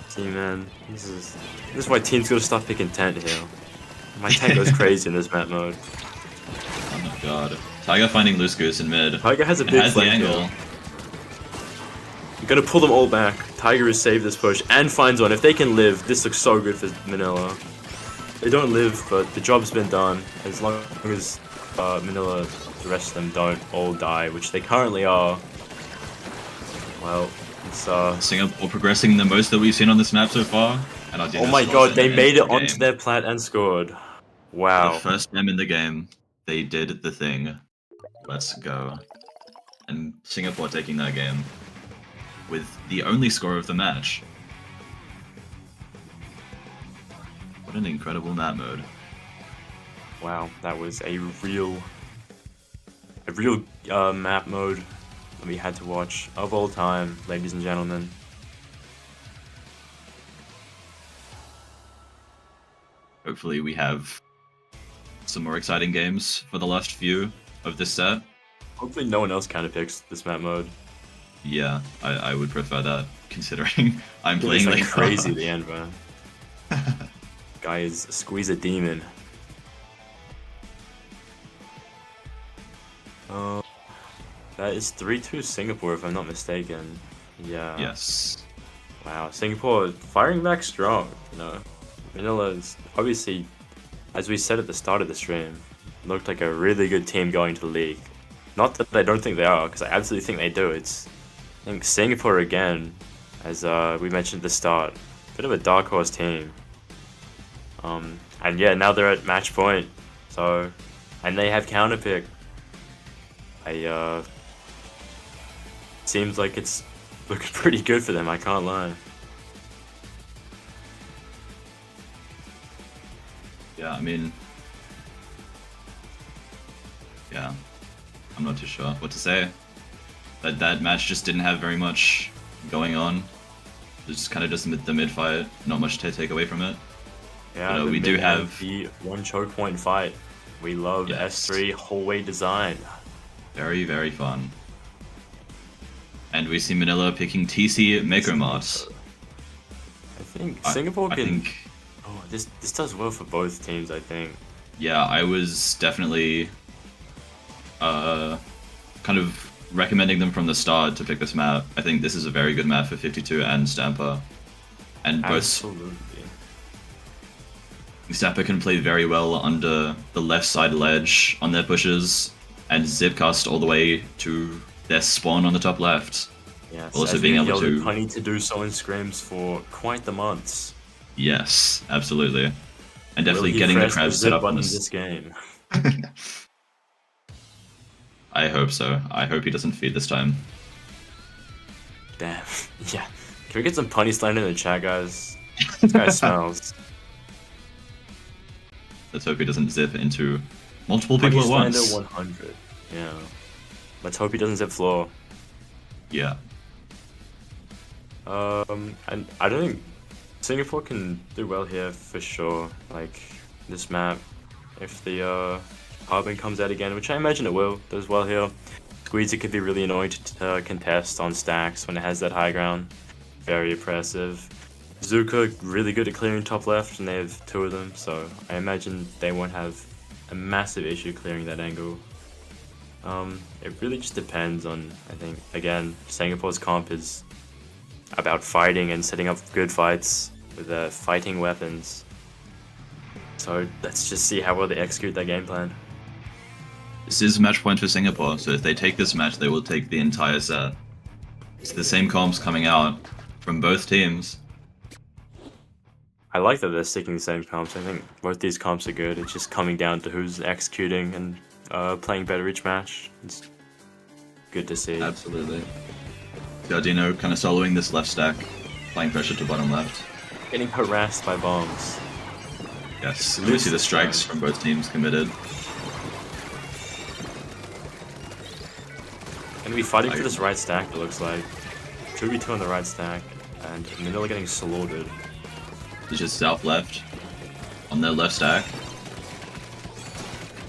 See, man, this is why teams gotta stop picking tent here. My tent goes crazy in this map mode. Oh my god. Tiger finding loose goose in mid. Tiger has a And big has the flank angle. here. You're gonna pull them all back. Tiger has saved this push and finds one. If they can live, this looks so good for Manila. They don't live, but the job's been done. As long as Manila, the rest of them don't all die, which they currently are. Well, it's Singapore progressing the most that we've seen on this map so far. And oh my god, they made it onto their plat and scored. Wow. The first time in the game, they did the thing. Let's go. And Singapore taking that game with the only score of the match. What an incredible map mode. Wow, that was a real map mode that we had to watch of all time, ladies and gentlemen. Hopefully we have some more exciting games for the last few of this set. Hopefully no one else kind of picks this map mode. Yeah, I would prefer that, considering I'm It's playing like later. crazy at the end, man. Guys, squeeze a demon. That is 3-2 Singapore, if I'm not mistaken. Yeah. Yes. Wow, Singapore firing back strong, you know. Manila's obviously, as we said at the start of the stream, looked like a really good team going to the league. Not that I don't think they are, because I absolutely think they do. I think Singapore again, as we mentioned at the start, bit of a dark horse team. And yeah, now they're at match point, so, and they have counter pick. Seems like it's looking pretty good for them, I can't lie. Yeah, I mean... Yeah. I'm not too sure what to say. That match just didn't have very much going on. It's kind of just the mid fight, not much to take away from it. Yeah, But, we do have the one choke point fight. We love Yes. S3 hallway design. very, very fun. And we see Manila picking TC Makermart. I think Singapore I can. think, Oh, this does well for both teams. I think. yeah, I was definitely kind of recommending them from the start to pick this map. I think this is a very good map for 52 and Stamper. And both Absolutely. Stamper can play very well under the left side ledge on their pushes and zipcast all the way to their spawn on the top left. Yes. Also as being we able yelled at to- Punny to do so in scrims for quite the months. Yes, absolutely. And definitely Will he getting the press crab zip set up button on this game. I hope so. I hope he doesn't feed this time. Damn. Yeah. Can we get some Punny slander in the chat, guys? This guy smells. Let's hope he doesn't zip into multiple Punny people at slander once. 100. Yeah. Let's hope he doesn't zip floor. Yeah. And I don't think Singapore can do well here for sure. Like this map, if the Carbon comes out again, which I imagine it will, does well here. Squeezy could be really annoying to contest on stacks when it has that high ground. Very oppressive. Zuka really good at clearing top left, and they have two of them, so I imagine they won't have a massive issue clearing that angle. It really just depends on, I think, again, Singapore's comp is about fighting and setting up good fights. with their fighting weapons. So let's just see how well they execute their game plan. This is match point for Singapore, so if they take this match, they will take the entire set. It's the same comps coming out from both teams. I like that they're sticking the same comps. I think both these comps are good. It's just coming down to who's executing and playing better each match. It's good to see. Absolutely. Gardino kind of soloing this left stack, applying pressure to bottom left. Getting harassed by bombs. Yes, we see the strikes from both teams committed. Gonna be fighting for this right stack, it looks like. 2v2 on the right stack, and Manila getting slaughtered. It's just south left on their left stack.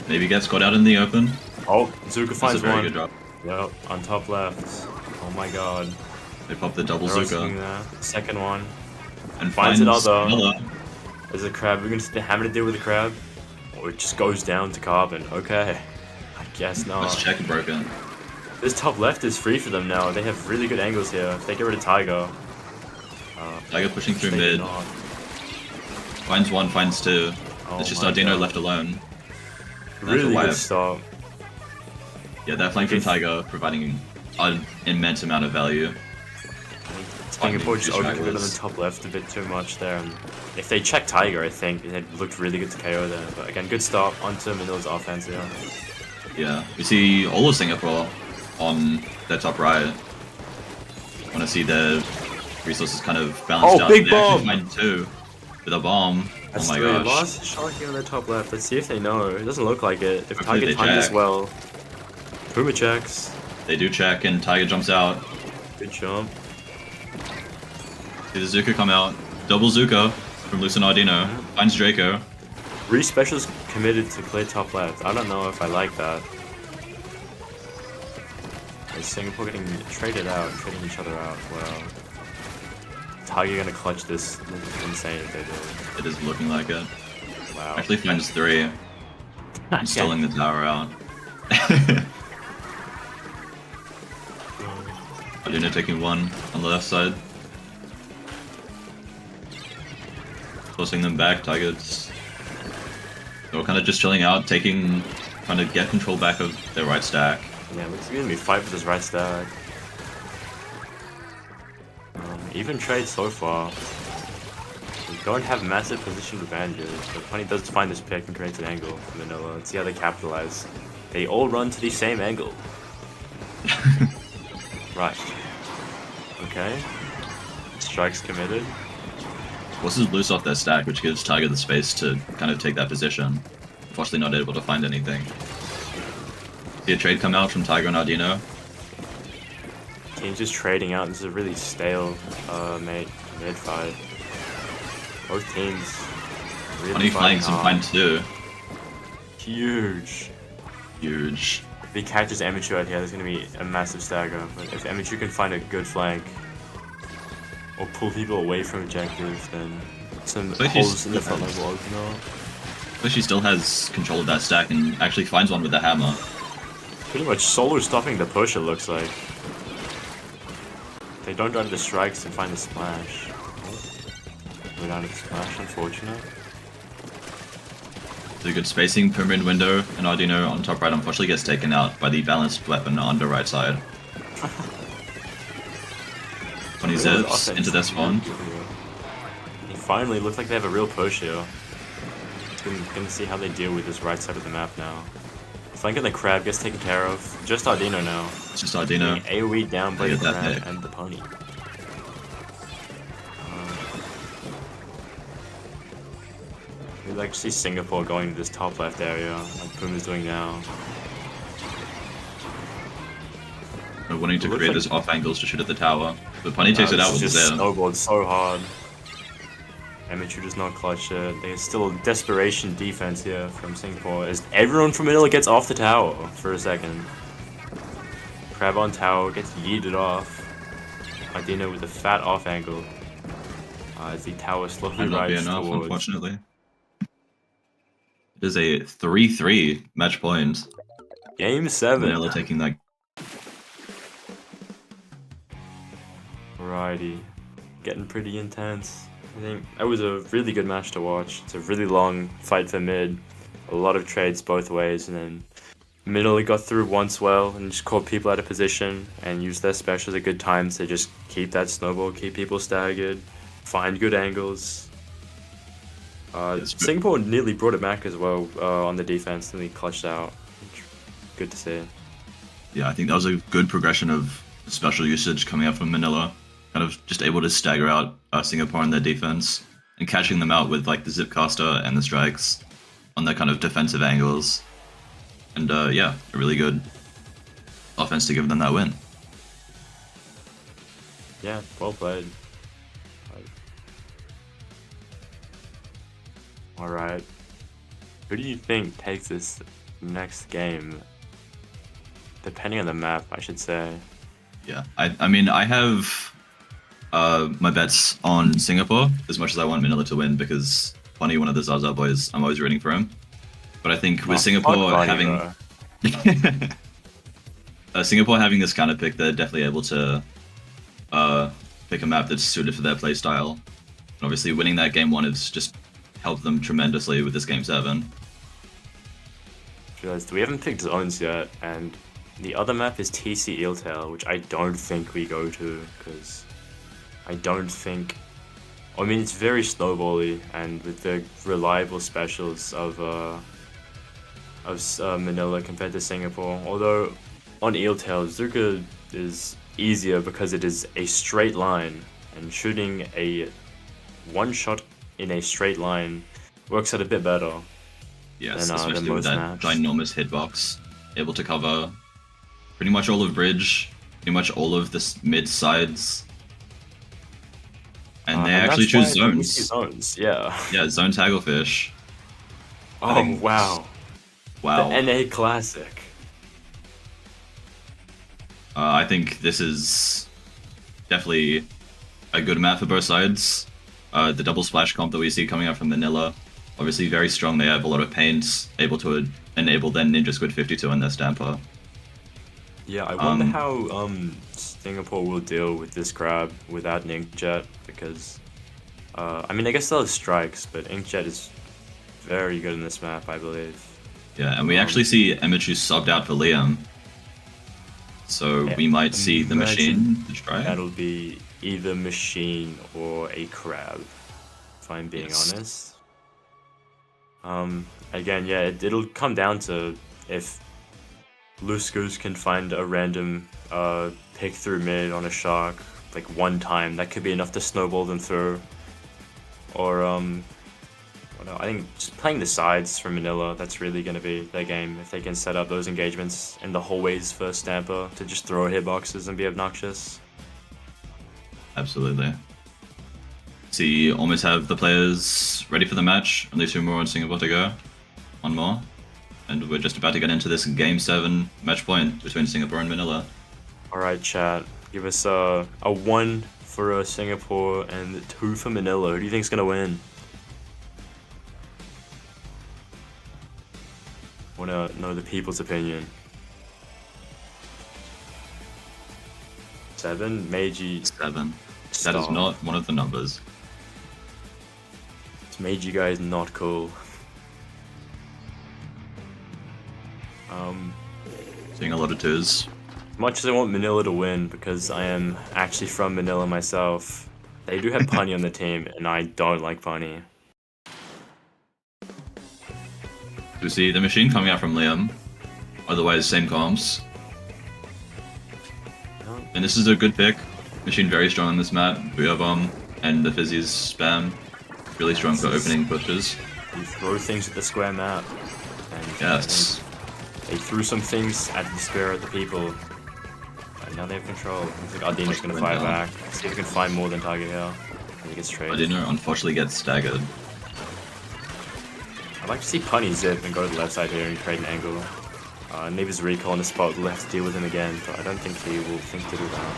Maybe gets caught out in the open. Oh, Zuka That's finds a very one. good drop. Yep, on top left. Oh my god. They pop the double They're Zuka roasting there. Second one. and Finds another. Miller. There's a crab. We're gonna see the hammer to deal with the crab. Or it just goes down to carbon. Okay. I guess not. Let's check broken. This top left is free for them now. They have really good angles here. If they get rid of Tiger. Tiger pushing through they mid. do not. Finds one, finds two. Oh It's just my Ardino God. left alone. Really why good I've- stop. Yeah, that flank from Tiger providing an immense amount of value. Singapore just Finding overcommitted on the stragglers. top left a bit too much there. And if they check Tiger, I think it looked really good to KO there. But again, good stop onto Manila's offense here. Yeah, we see all of Singapore on their top right. Want to see their resources kind of balanced Oh, out. big They actually bomb! find two with a bomb. That's oh my three. gosh. Last shot here on their top left. Let's see if they know. It doesn't look like it. If Hopefully Tiger they timed this check. well. Puma checks. They do check and Tiger jumps out. Good jump. See the Zuka come out. Double Zuka from Lucian Ardino. Finds Draco. Three specials committed to clear top left. I don't know if I like that. Is Singapore getting traded out, trading each other out? Well, Tiger gonna clutch this. This is insane if they do. It is looking like it. Wow. Actually finds three. Installing the tower out. Ardino taking one on the left side. Forcing them back, Tigers. They were kind of just chilling out, trying to get control back of their right stack. Yeah, looks gonna be fight for this right stack. Even trade so far. We don't have massive position advantages, but Honey does find this pick and creates an angle for Manila. Let's see how they capitalize. They all run to the same angle. Right. Okay. Strikes committed. Forces loose off their stack, which gives Tiger the space to kind of take that position. Unfortunately not able to find anything. See a trade come out from Tiger and Ardino. Teams just trading out. This is a really stale mid fight. Both teams really Honey fighting flanks and hard. find two. Huge. Huge. If he catches Amateur out here, there's going to be a massive stagger. But if Amateur can find a good flank or pull people away from objectives, then some But holes in the he's- front line will open up. But she still has control of that stack and actually finds one with the hammer. Pretty much solo stopping the push, it looks like. They don't go to the strikes and find the splash. Go down to the splash, unfortunate. So good spacing, pyramid window, and Ardino on top right unfortunately gets taken out by the balanced weapon on the right side. When he Really zips offense. into their spawn. He finally looks like they have a real push here. Gonna see how they deal with this right side of the map now. Flank and the crab gets taken care of. Just Ardino now. It's just Ardino. Getting AoE down by Look the at that crab pick. and the pony. We'd like to see Singapore going to this top left area, like Puma's doing now. They're wanting to Looks create like- this off angles to shoot at the tower. But Punny takes it out This with just his air. snowballed so hard. Amateur does not clutch it. There's still a desperation defense here from Singapore as everyone from Manila gets off the tower for a second. Crab on tower gets yeeted off. Ardino with a fat off angle. As the tower slowly Might not be rides enough, towards. unfortunately. It is a 3-3 match point. Game 7. Manila taking that. Alrighty. Getting pretty intense. I think it was a really good match to watch. It's a really long fight for mid. A lot of trades both ways, and then Manila got through once well and just caught people out of position and used their specials at good times to just keep that snowball, keep people staggered, find good angles. Singapore nearly brought it back as well on the defense, nearly clutched out. Good to see. Yeah, I think that was a good progression of special usage coming out from Manila. Kind of just able to stagger out Singapore in their defense and catching them out with like the zipcaster and the strikes on their kind of defensive angles. And yeah, a really good offense to give them that win. Yeah, well played. Alright. Who do you think takes this next game? Depending on the map, I should say. Yeah, I mean, I have my bets on Singapore as much as I want Manila to win because Funny, one of the Zaza boys, I'm always rooting for him. But I think with Singapore having Singapore having this kind of pick, they're definitely able to pick a map that's suited for their playstyle. And obviously, winning that game 1 has just helped them tremendously with this game 7. Realized we haven't picked zones yet, and the other map is TC Eeltail, which I don't think we go to because I don't think. I mean, it's very snowbally, and with the reliable specials of Manila compared to Singapore. Although on Eeltail, Zuka is easier because it is a straight line, and shooting a one shot in a straight line works out a bit better. Yes, than especially with most that maps. ginormous hitbox, able to cover pretty much all of bridge, pretty much all of the mid sides. And they actually choose zones. Zones, yeah. Yeah, zone tagglefish. Oh, wow. Wow. The NA Classic. I think this is definitely a good map for both sides. The double splash comp that we see coming out from Manila, obviously very strong. They have a lot of paint, able to enable their Ninja Squid 52 and their Stamper. Yeah, I wonder how Singapore will deal with this grab without an Inkjet, because I mean, I guess they'll have strikes, but Inkjet is very good in this map, I believe. Yeah, and we actually see Emichu subbed out for Liam. So Yeah, we might see the machine to try. That'll be either machine or a crab, if I'm being Yes. honest. Again, yeah, it'll come down to if Loose Goose can find a random pick through mid on a shark, like one time, that could be enough to snowball them through. Or, I think just playing the sides from Manila, that's really going to be their game. If they can set up those engagements in the hallways for Stamper to just throw hitboxes and be obnoxious. Absolutely. So you almost have the players ready for the match. Only 2 more in Singapore to go. 1 more. And we're just about to get into this Game 7 match point between Singapore and Manila. Alright, chat. Give us a 1 for Singapore and 2 for Manila. Who do you think's going to win? Want to know the people's opinion. 7? Meiji. 7. That is not one of the numbers. This Meiji guy is not cool. Seeing a lot of 2s. As much as I want Manila to win, because I am actually from Manila myself, they do have Punny on the team, and I don't like Punny. We see the machine coming out from Liam. Otherwise, same comps. And this is a good pick. Machine very strong on this map. Booyah Bomb and the Fizzy's spam. Really strong for opening pushes. You throw things at the square map. And Yes. they threw some things at the square at the people. And now they have control. Looks like Ardino's gonna fire back. See if he can find more than target here. And he gets traded. Ardino unfortunately gets staggered. I'd like to see Punny zip and go to the left side here and trade an angle. Leave his recall on the spot, we'll have to deal with him again, but I don't think he will think to do that.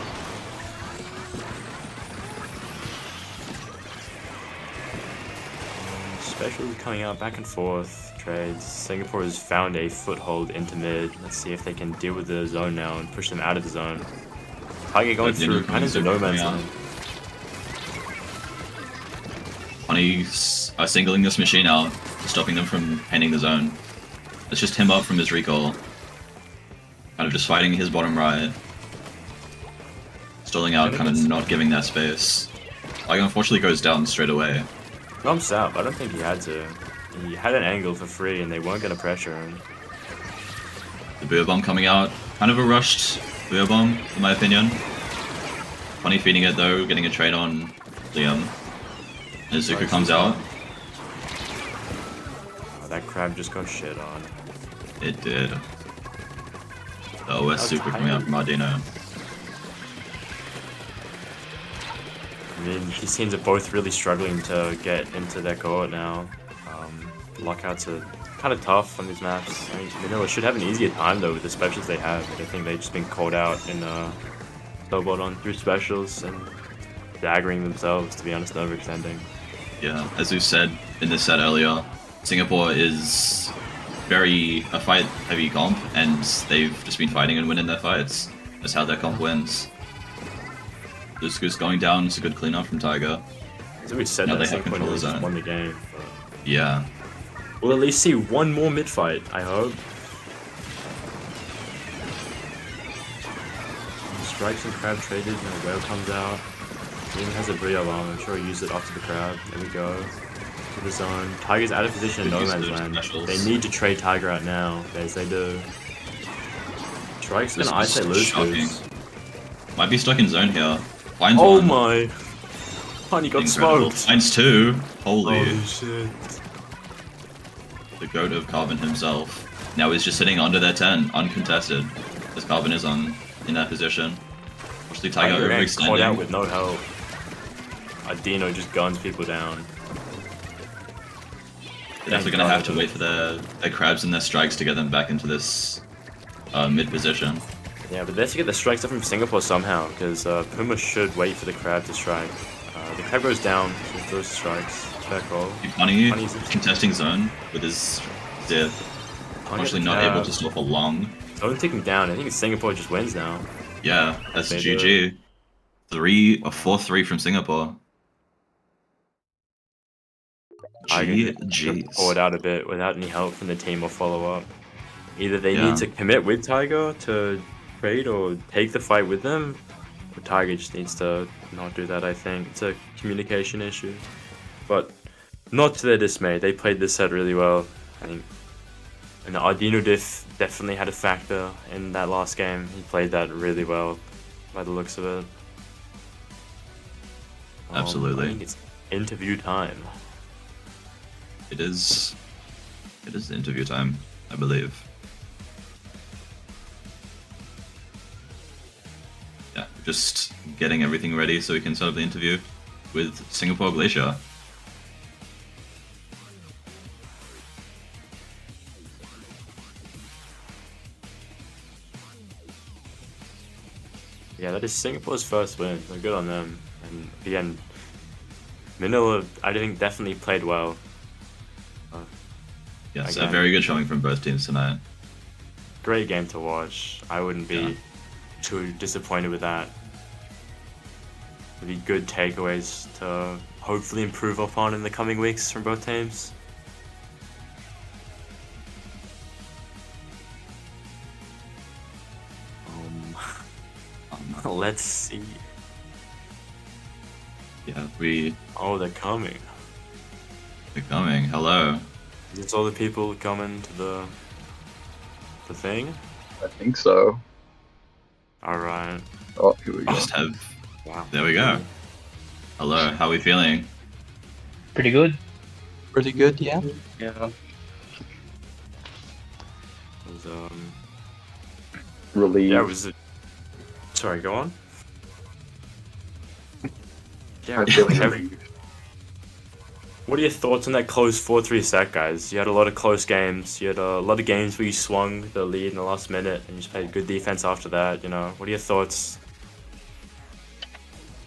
Specials coming out back and forth, trades. Singapore has found a foothold into mid. Let's see if they can deal with the zone now and push them out of the zone. Target going through, kind of into no man's land. Honey's singling this machine out, stopping them from painting the zone. It's just him up from his recall. Kind of just fighting his bottom right. Stalling out, kind of not giving that space. Like, unfortunately goes down straight away. I'm south. I don't think he had to. He had an angle for free, and they weren't going to pressure him. The Boo Bomb coming out. Kind of a rushed Boo Bomb, in my opinion. Funny feeding it though, getting a trade on Liam. And Zuka comes out. Oh, that crab just got shit on. It did. The OS Super coming out from Ardino. I mean, these teams are both really struggling to get into their court now. Lockouts are kind of tough on these maps. I mean, Manila should have an easier time though with the specials they have. I think they've just been called out in Snowboard on through specials and daggering themselves, to be honest, overextending. Yeah, as we said in this set earlier, Singapore is very a fight-heavy comp, and they've just been fighting and winning their fights. That's how their comp wins. Lusku's going down, it's a good cleanup from Tiger. As we said, now that they have control of the just zone. won the game. But Yeah. we'll at least see one more mid-fight, I hope. Strikes and crab traded, and a whale comes out. He even has a Brio alarm, I'm sure he'll use it after the crab. There we go. To the zone. Tiger's out of position in no man's land. They need to trade Tiger out now, as they do. Strike's gonna isolate Lusku's. Might be stuck in zone here. Finds Oh one. my! Honey got Incredible. smoked! Finds two. Holy. Holy shit. The goat of Carbon himself. Now he's just sitting under their 10, uncontested. As Carbon is in that position. Actually, Tiger Ran caught out overextending. with no help. Dino just guns people down. They're definitely going to have to wait for their crabs and their strikes to get them back into this mid position. Yeah, but they have to get the strikes up from Singapore somehow, because Puma should wait for the crab to strike. The crab goes down, so he throws strikes. Fair call. Funny Funny's contesting zone with his dip. Actually not able to stop for long. Don't take him down. I think Singapore just wins now. Yeah, that's They GG. 4-3 from Singapore. GG's. Pull it out a bit without any help from the team or follow up. Either they Yeah. need to commit with Tiger to trade or take the fight with them, or Tiger just needs to not do that, I think. It's a communication issue. But not to their dismay, they played this set really well. I think and the Ardino diff definitely had a factor in that last game. He played that really well by the looks of it. Absolutely. I think it's interview time. It is interview time, I believe. Yeah, just getting everything ready so we can set up the interview with Singapore Glacier. Yeah, that is Singapore's first win, so good on them. And again, Manila, I think, definitely played well. Yes, Again. a very good showing from both teams tonight. Great game to watch. I wouldn't be Yeah. too disappointed with that. It'd be good takeaways to hopefully improve upon in the coming weeks from both teams. Let's see. Yeah, Oh, they're coming. we're coming. Hello. Is this all the people coming to the thing? I think so. Alright. Oh, here we go. Just have. Wow. There we go. Hello. How are we feeling? Pretty good. Pretty good, yeah. Yeah. It was, Relieved. yeah, it was. Sorry, go on. Yeah, I'm feeling every- What are your thoughts on that close 4-3 set, guys? You had a lot of close games. You had a lot of games where you swung the lead in the last minute and you just played good defense after that. You know, what are your thoughts?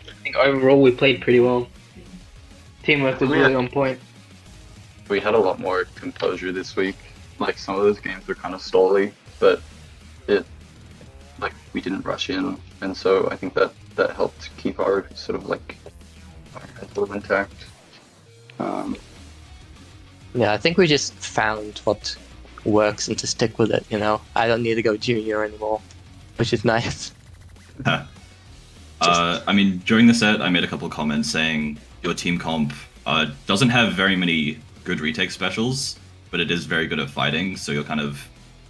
I think overall we played pretty well. Teamwork was really on point. We had a lot more composure this week. Like, some of those games were kind of stally, but we didn't rush in, and so I think that helped keep our sort of our mental intact. Um, Yeah, I think we just found what works and to stick with it, you know? I don't need to go junior anymore, which is nice. I mean, during the set, I made a couple of comments saying your team comp doesn't have very many good retake specials, but it is very good at fighting. So your kind of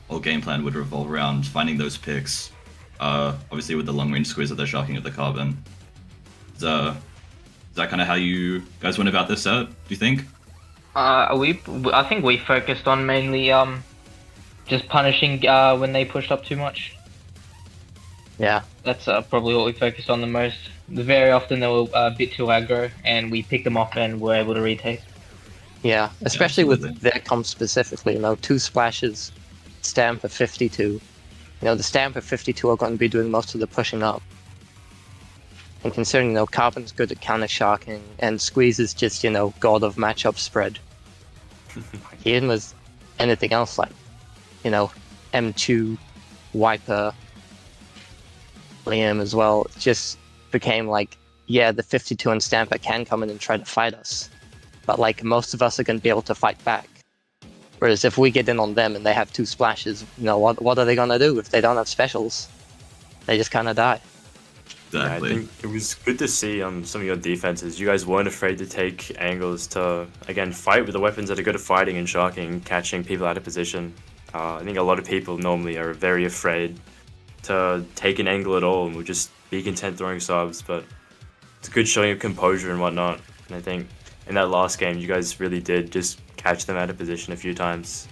whole game plan would revolve around finding those picks. Obviously, with the long range squeeze that they're shocking at the carbon. Is that kind of how you guys went about this set? Do you think? I think we focused on mainly just punishing when they pushed up too much. Yeah. That's probably what we focused on the most. Very often they were a bit too aggro, and we picked them off and were able to retake. Yeah, especially absolutely. with their comp specifically, you know, 2 splashes, stamp of 52. You know, the stamp of 52 are going to be doing most of the pushing up. And considering, you know, Carbon's good at counter sharking, and Squeeze is just, you know, god of matchup spread. Ian was anything else like, you know, M2, Wiper, Liam as well. It just became like, yeah, the 52 and Stamper can come in and try to fight us. But like, most of us are going to be able to fight back. Whereas if we get in on them and they have 2 splashes, you know, what are they going to do if they don't have specials? They just kind of die. Exactly. Yeah, I think it was good to see some of your defenses. You guys weren't afraid to take angles to, again, fight with the weapons that are good at fighting and shocking, catching people out of position. I think a lot of people normally are very afraid to take an angle at all and will just be content throwing subs, but it's a good showing of composure and whatnot. And I think in that last game, you guys really did just catch them out of position a few times.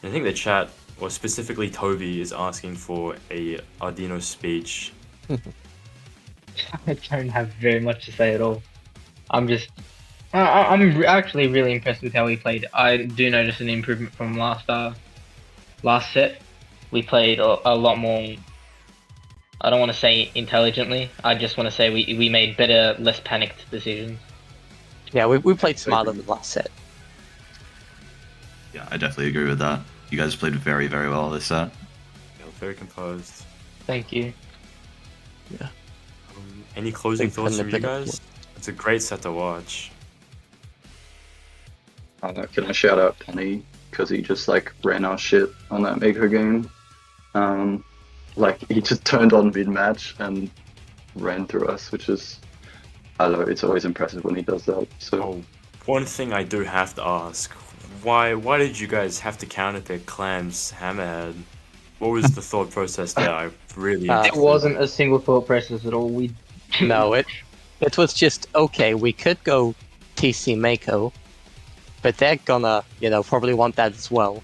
And I think the chat, or specifically Toby, is asking for a Ardino speech. I don't have very much to say at all. I'm actually really impressed with how we played. I do notice an improvement from last set. We played a lot more. I don't want to say intelligently. I just want to say we made better, less panicked decisions. Yeah, we played smarter than last set. Yeah, I definitely agree with that. You guys played very, very well this set. Yeah, very composed. Thank you. Any closing Big thoughts fan from of you Big guys? It's a great set to watch. Can I shout out Penny because he just like ran our shit on that Mako game. Like he just turned on mid match and ran through us, which is, I don't know, it's always impressive when he does that. So Oh, one thing I do have to ask: why did you guys have to counter their Clams Hammerhead? What was the thought process there? I really. It wasn't a single thought process at all. We No, it was just, okay, we could go TC Mako, but they're gonna, you know, probably want that as well.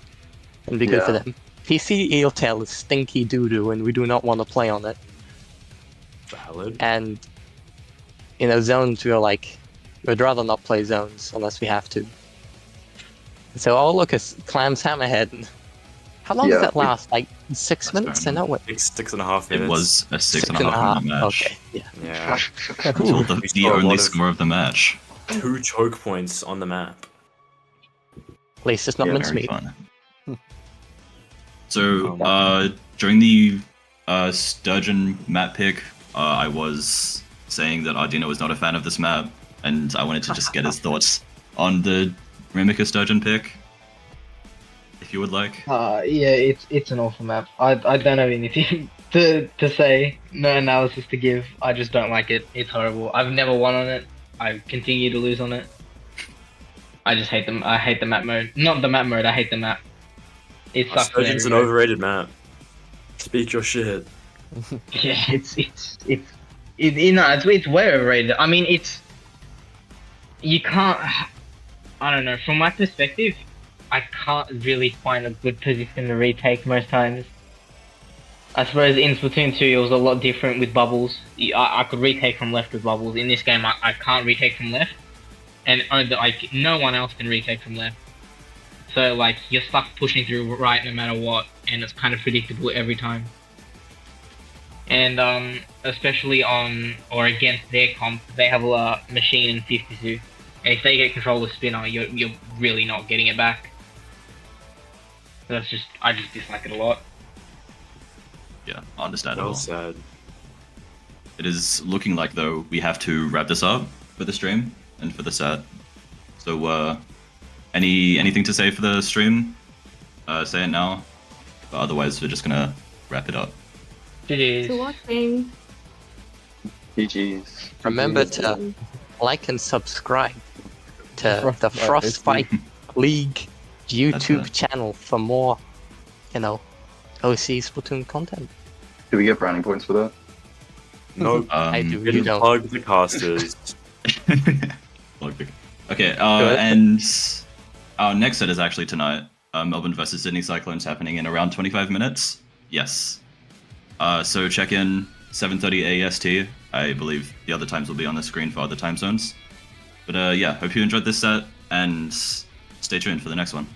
And be good for Yeah. them. TC Eeltail is stinky doo-doo and we do not want to play on it. Valid. And, you know, zones, we'd rather not play zones unless we have to. So, oh look, it's Clams Hammerhead. How long Yeah, does that we- last? Like 6 minutes? I know what. 6.5 It minutes. was a 6.5 minute match. Okay, yeah. Yeah. It was We the saw a lot only of- score of the match. 2 choke points on the map. At least it's not Yeah, mincemeat. Very fun. So, during the Sturgeon map pick, I was saying that Ardino was not a fan of this map, and I wanted to just get his thoughts on the Remika Sturgeon pick, if you would like. yeah, it's an awful map. I don't have anything to say. No analysis to give. I just don't like it. It's horrible. I've never won on it. I continue to lose on it. I just hate them. I hate the map mode. Not the map mode. I hate the map. It sucks. for Sturgeon's an everyone. overrated map. Speak your shit. Yeah, it's way overrated. I mean, you can't. I don't know. From my perspective, I can't really find a good position to retake most times. I suppose in Splatoon 2 it was a lot different with bubbles. I could retake from left with bubbles. In this game, I can't retake from left, and like no one else can retake from left. So like you're stuck pushing through right no matter what, and it's kind of predictable every time. And especially on or against their comp, they have a machine in 52, and if they get control of spinner, you're really not getting it back. I just dislike it a lot. Yeah, understandable. Well said. It is looking like, though, we have to wrap this up for the stream and for the set. So, anything to say for the stream? Say it now. But otherwise, we're just gonna wrap it up. It is. To watching. GG's. Remember to like and subscribe to the Frostbite League YouTube channel for more, OC Splatoon content. Do we get brownie points for that? No, I do. You didn't don't. plug the casters. Okay, and our next set is actually tonight. Melbourne versus Sydney Cyclones happening in around 25 minutes. Yes. So check in 7:30 AST. I believe the other times will be on the screen for other time zones. But yeah, hope you enjoyed this set, and stay tuned for the next one.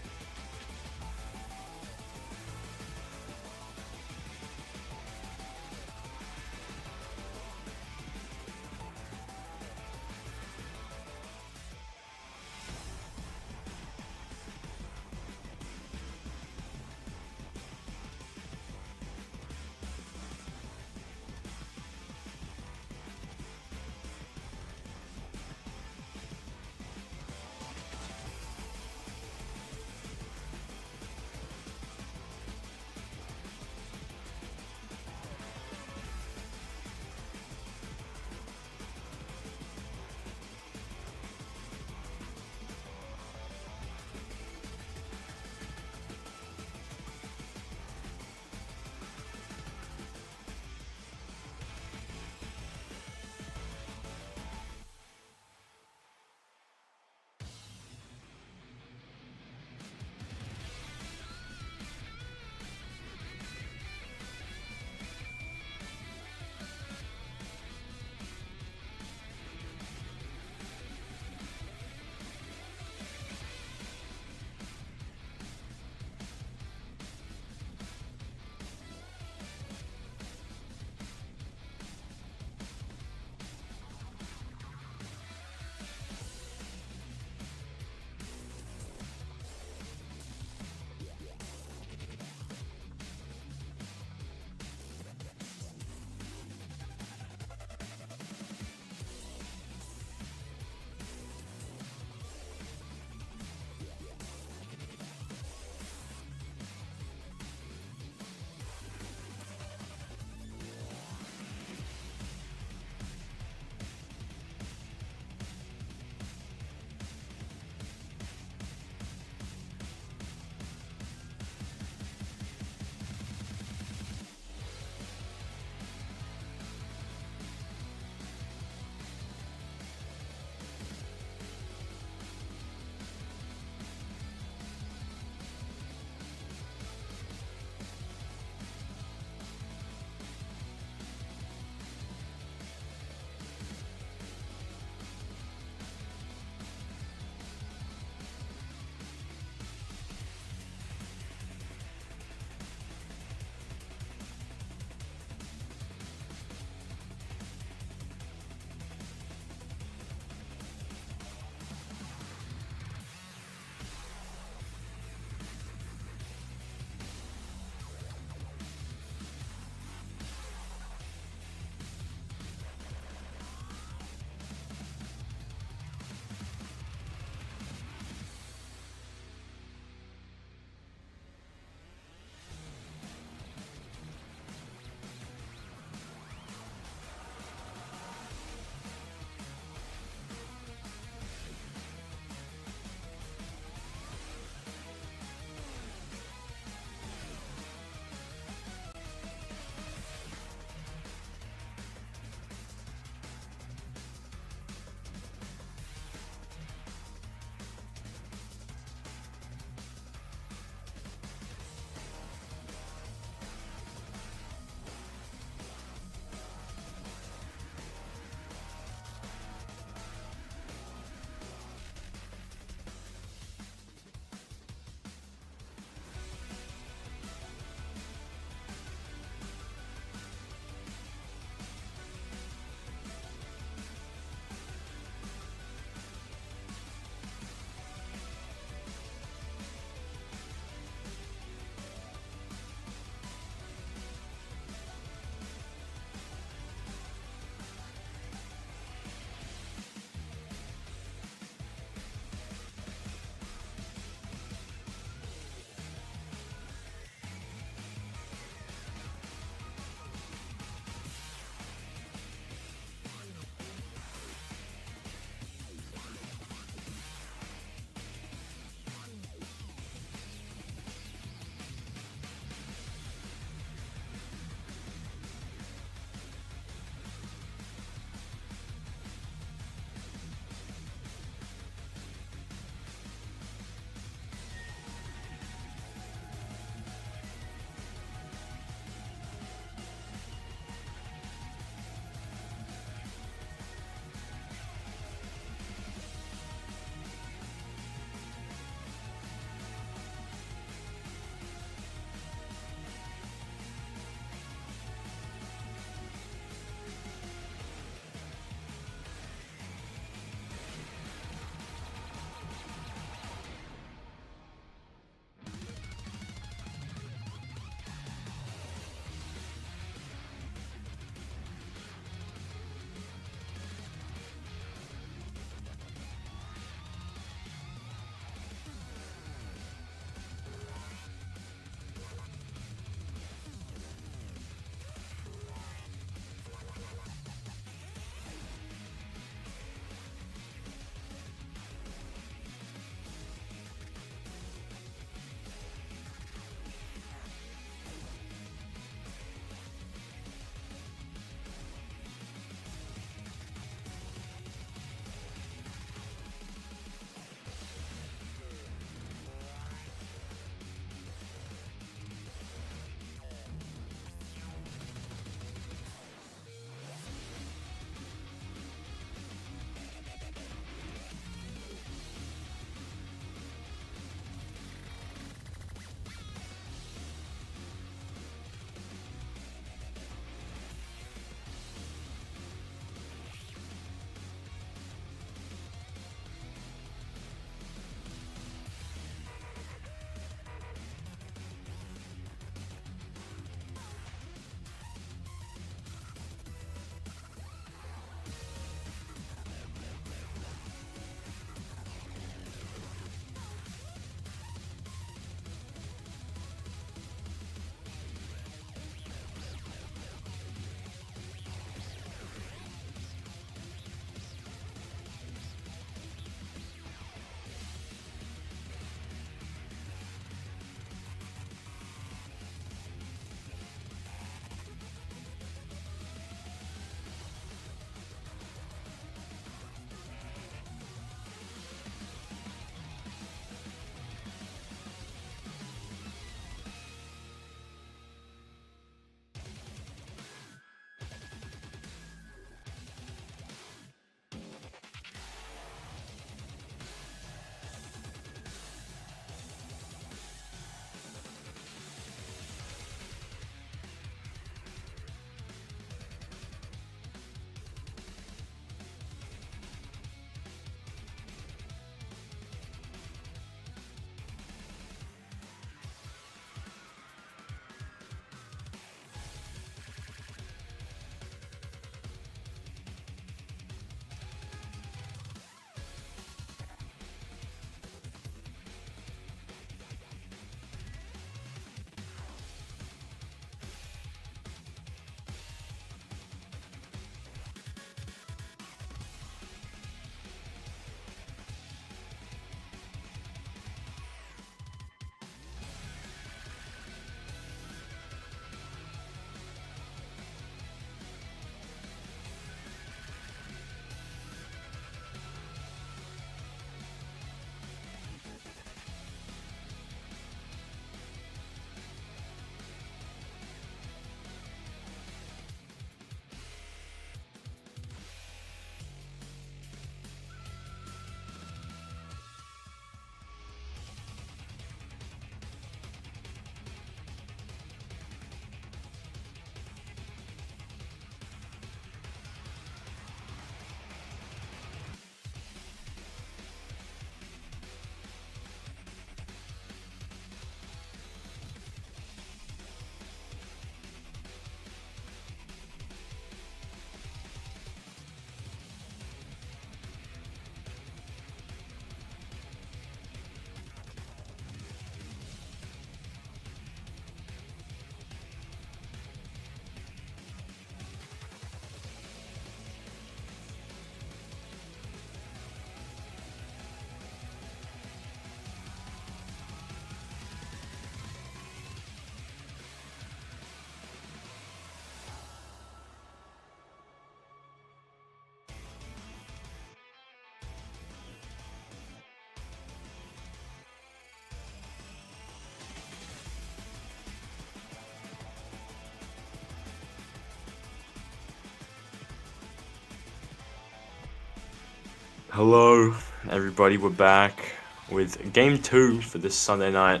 Hello, everybody. We're back with Game 2 for this Sunday night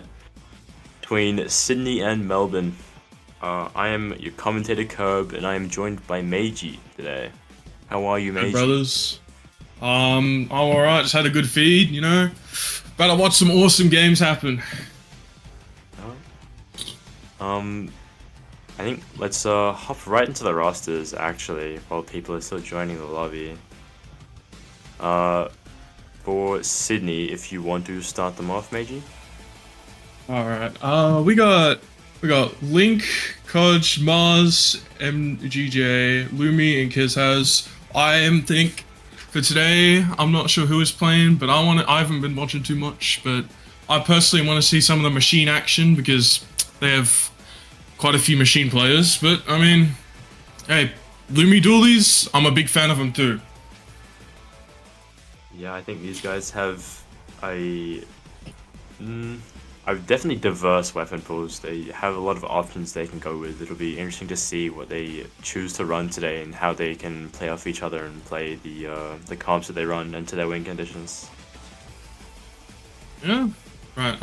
between Sydney and Melbourne. I am your commentator, Curb, and I am joined by Meiji today. How are you, Good Meiji? brothers. I'm alright, just had a good feed, you know. About to watch some awesome games happen. I think let's hop right into the rosters, actually, while people are still joining the lobby. For Sydney, if you want to start them off, Meiji. Alright. We got Link, Kodge, Mars, MGJ, Lumi, and Kizhaz. I think for today, I'm not sure who is playing, but I haven't been watching too much, but I personally want to see some of the machine action because they have quite a few machine players. But I mean, hey, Lumi Doolies, I'm a big fan of them too. Yeah, I think these guys have a definitely diverse weapon pools. They have a lot of options they can go with. It'll be interesting to see what they choose to run today and how they can play off each other and play the comps that they run into their win conditions. Yeah. Right.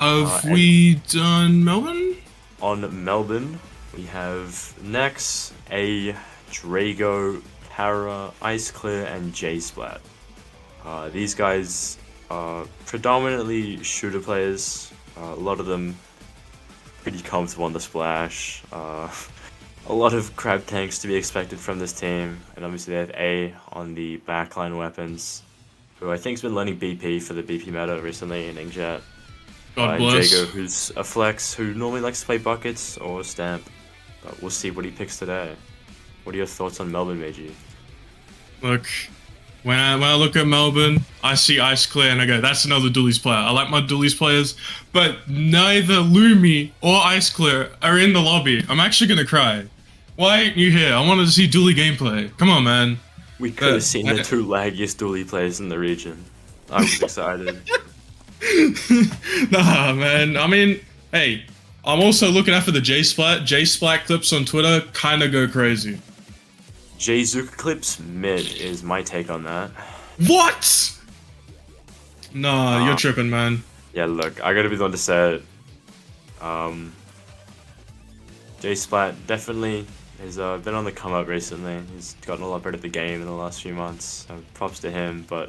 Have we done Melbourne? On Melbourne, we have Nex, A, Drago, Para, Ice Clear, and J Splat. These guys are predominantly shooter players. A lot of them pretty comfortable on the splash. A lot of crab tanks to be expected from this team, and obviously they have A on the backline weapons, who I think has been learning BP for the BP meta recently in Inkjet. God And bless. Jago, who's a flex, who normally likes to play buckets or stamp, but we'll see what he picks today. What are your thoughts on Melbourne, Meiji? Look, when I look at Melbourne, I see Ice Clear and I go, that's another Doolies player. I like my Doolies players, but neither Lumi or Ice Clear are in the lobby. I'm actually gonna cry. Why aren't you here? I wanted to see Dooley gameplay. Come on, man. We could have seen the two laggiest dually players in the region. I was excited. Nah, man. I mean, hey, I'm also looking out for the J Splat. J Splat clips on Twitter kind of go crazy. J-Zuka clips mid is my take on that. What? Nah, you're tripping, man. Yeah, look, I gotta be the one to say it. J-Splat definitely has been on the come up recently. He's gotten a lot better at the game in the last few months, so props to him, but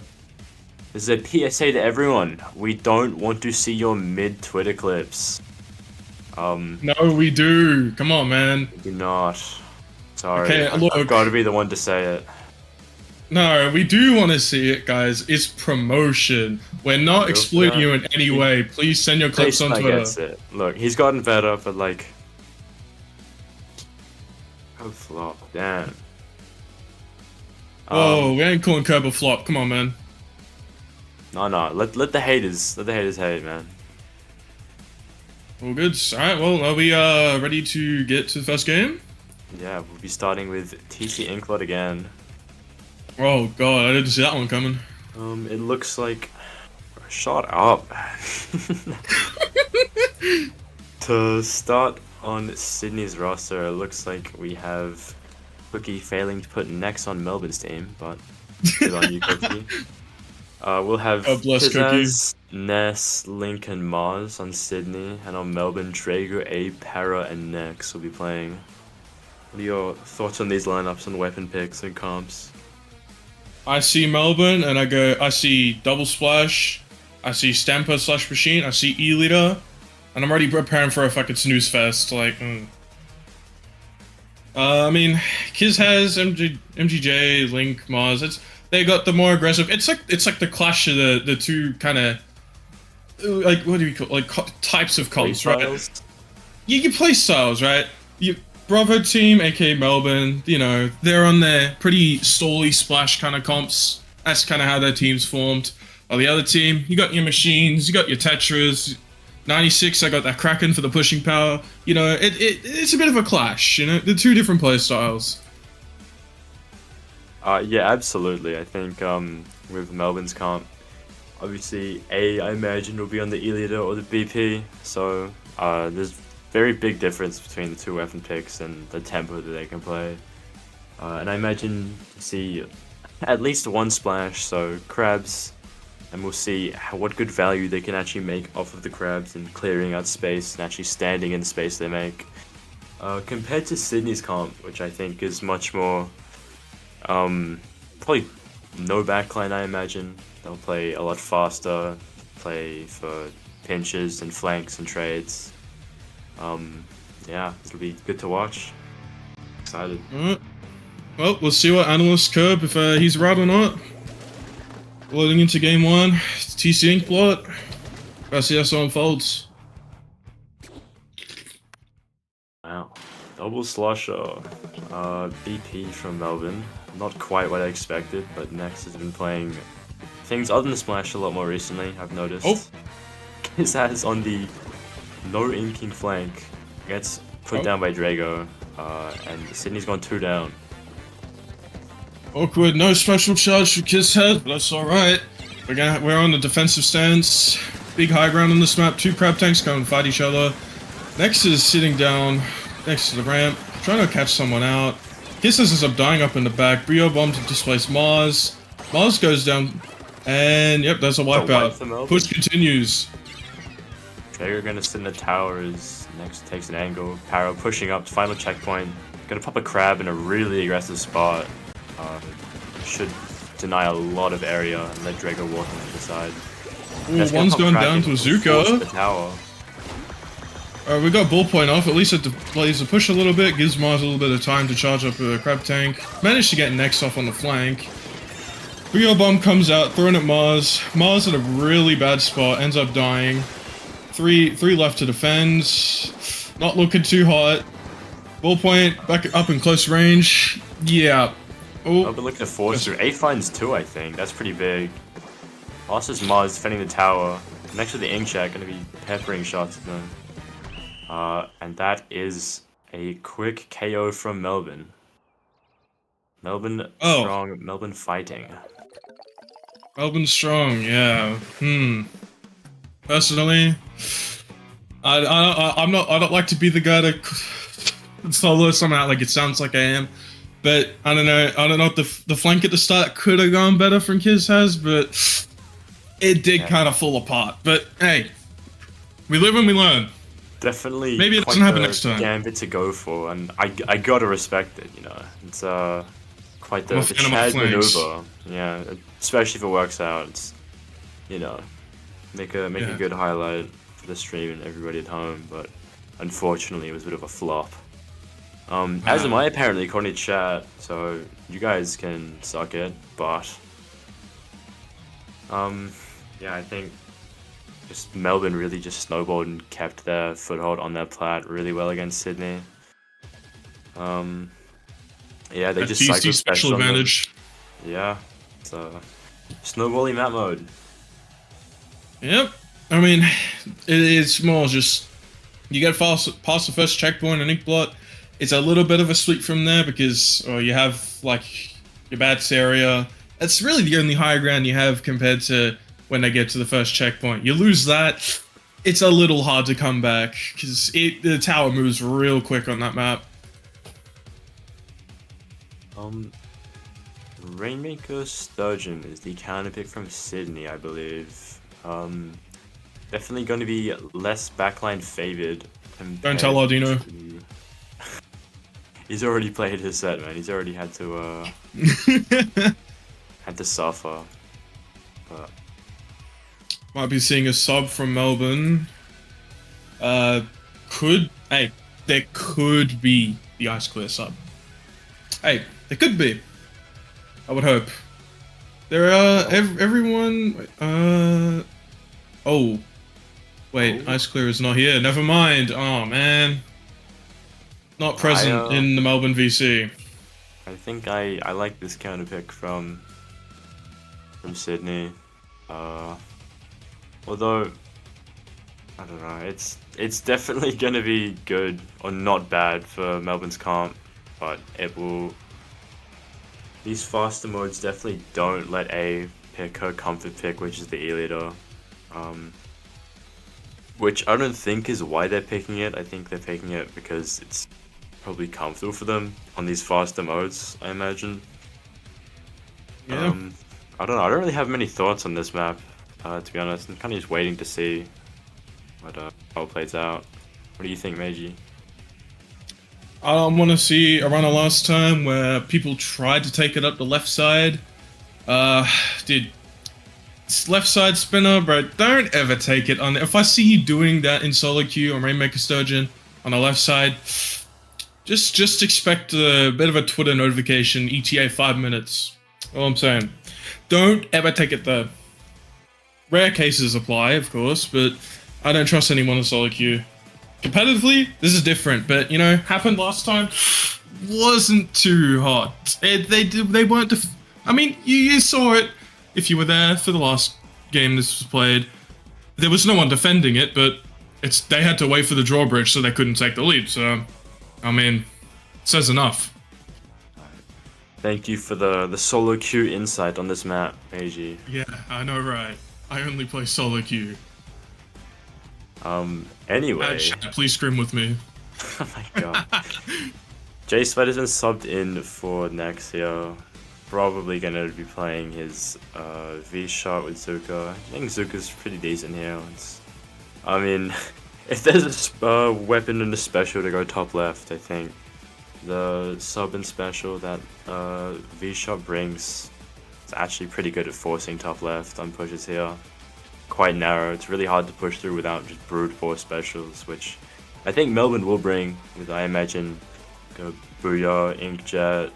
this is a PSA to everyone. We don't want to see your mid Twitter clips. No, we do. Come on, man. Do not. Sorry, Okay, look. I've got to be the one to say it. No, we do want to see it, guys. It's promotion. We're not exploiting you in any way. Please send your clips on J-Splat Twitter. gets it. Look, he's gotten better, but like, oh flop, damn. Oh, we ain't calling Curb a flop. Come on, man. No, let the haters hate, man. All good. All right. Well, are we ready to get to the first game? Yeah, we'll be starting with TC Inklet again. Oh God, I didn't see that one coming. It looks like. Shut up. To start on Sydney's roster, it looks like we have Cookie failing to put Nex on Melbourne's team, but good on you, Cookie. We'll have God bless Kizaz, Ness, Link, and Mars on Sydney, and on Melbourne, Drago, A, Para, and Nex will be playing. What are your thoughts on these lineups and weapon picks and comps? I see Melbourne, and I see Double Splash, I see Stamper / Machine, I see E-Leader, and I'm already preparing for a fucking snooze fest. Like, I mean, Kiz has MGJ, Link, Mars. They got the more aggressive. It's like the clash of the two kind of like, what do we call, like, types of comps, right? You play styles, right? Bravo team, aka Melbourne, you know, they're on their pretty stally splash kind of comps. That's kind of how their team's formed. While the other team, you got your machines, you got your Tetras. 96, I got that Kraken for the pushing power. You know, it's a bit of a clash, you know, the two different play styles. Yeah, absolutely. I think with Melbourne's comp, obviously A, I imagine, will be on the E-Leader or the BP, so there's very big difference between the two weapon picks and the tempo that they can play. And I imagine see at least one splash, so crabs, and we'll see what good value they can actually make off of the crabs and clearing out space and actually standing in the space they make. Compared to Sydney's comp, which I think is much more, probably no backline, I imagine. They'll play a lot faster, play for pinches and flanks and trades. Yeah, it'll be good to watch. Excited. Alright. Well, we'll see what Analyst Curb, if he's right or not. Loading into game 1, TC Inkblot. Let's see how so unfolds. Wow. Double slosher. BP from Melbourne. Not quite what I expected, but Next has been playing things other than Splash a lot more recently, I've noticed. Oh. His has on the no inking flank. Gets put down by Drago. And Sydney's gone 2 down. Awkward, no special charge for Kiss Head, but that's alright. We're on the defensive stance. Big high ground on this map. 2 crab tanks come and fight each other. Next is sitting down next to the ramp, trying to catch someone out. Kisses ends up dying up in the back. Brio bomb to displace Mars. Mars goes down, and yep, there's a wipeout. Push continues. Drago gonna sit in the tower as Next takes an angle. Paro pushing up to final checkpoint. Gonna pop a crab in a really aggressive spot. Should deny a lot of area and let Drago walk on the other side. Ooh, one's going down to Azuka. The tower. We got ballpoint off, at least it plays the push a little bit, gives Mars a little bit of time to charge up a crab tank. Managed to get Next off on the flank. Brio bomb comes out, thrown at Mars. Mars in a really bad spot, ends up dying. Three left to defend. Not looking too hot. Ballpoint back up in close range. Yeah. Oh, I've been looking at force through. A finds 2, I think. That's pretty big. Lost is Mars defending the tower. Next to the Inkjack, gonna be peppering shots at them. And that is a quick KO from Melbourne. Melbourne strong, Melbourne fighting. Melbourne strong, yeah. Personally, I don't like to be the guy to solo someone out like it sounds like I am. But I don't know if the flank at the start could have gone better from Kiz has, but it did kind of fall apart. But hey, we live and we learn. Definitely. Maybe it doesn't happen next time. Gambit to go for, and I gotta respect it. You know, it's quite the Chad maneuver. Yeah, especially if it works out. It's, you know, make a good highlight for the stream and everybody at home. But unfortunately, it was a bit of a flop. As am I apparently, according to chat, so you guys can suck it, but yeah, I think just Melbourne really just snowballed and kept their foothold on their plat really well against Sydney. Yeah, they just cycled special advantage. Yeah, so snowballing map mode. Yep, I mean, it's more just you get past the first checkpoint and Inkblot. It's a little bit of a sweep from there because you have like your bats area. It's really the only high ground you have compared to when they get to the first checkpoint. You lose that, it's a little hard to come back because the tower moves real quick on that map. Rainmaker Sturgeon is the counter pick from Sydney, I believe. Definitely going to be less backline favored. Don't tell Ardino. He's already played his set, man. He's already had to had to suffer. But might be seeing a sub from Melbourne. There could be the Ice Clear sub. Hey, there could be. I would hope. There are everyone. Oh, wait, Ice Clear is not here. Never mind. Oh man. Not present in the Melbourne VC. I think I like this counter pick from Sydney. Although I don't know, it's definitely gonna be good or not bad for Melbourne's comp, but it will. These faster modes definitely don't let A pick her comfort pick, which is the E-leader. Which I don't think is why they're picking it. I think they're picking it because it's probably comfortable for them on these faster modes, I imagine. Yeah. I don't know. I don't really have many thoughts on this map, to be honest. I'm kind of just waiting to see what how it plays out. What do you think, Meiji? I don't want to see a run of last time where people tried to take it up the left side. Dude, left side spinner, bro, don't ever take it on. If I see you doing that in solo queue on Rainmaker Sturgeon on the left side, just expect a bit of a Twitter notification, ETA 5 minutes. All I'm saying. Don't ever take it there. Rare cases apply, of course, but I don't trust anyone in solo queue. Competitively, this is different, but you know, happened last time. Wasn't too hot. They weren't. I mean, you saw it if you were there for the last game this was played. There was no one defending it, but they had to wait for the drawbridge, so they couldn't take the lead. So, I mean, it says enough. Thank you for the solo queue insight on this map, Meiji. Yeah, I know, right? I only play solo queue. Anyway. Chat, please scream with me. Oh my god. Jay Spider's been subbed in for next year. Probably gonna be playing his V shot with Zuka. I think Zuka's pretty decent here. I mean, if there's a weapon and a special to go top left, I think the sub and special that V shot brings is actually pretty good at forcing top left on pushes here. Quite narrow. It's really hard to push through without just brute force specials, which I think Melbourne will bring with, I imagine, Booyah, Inkjet,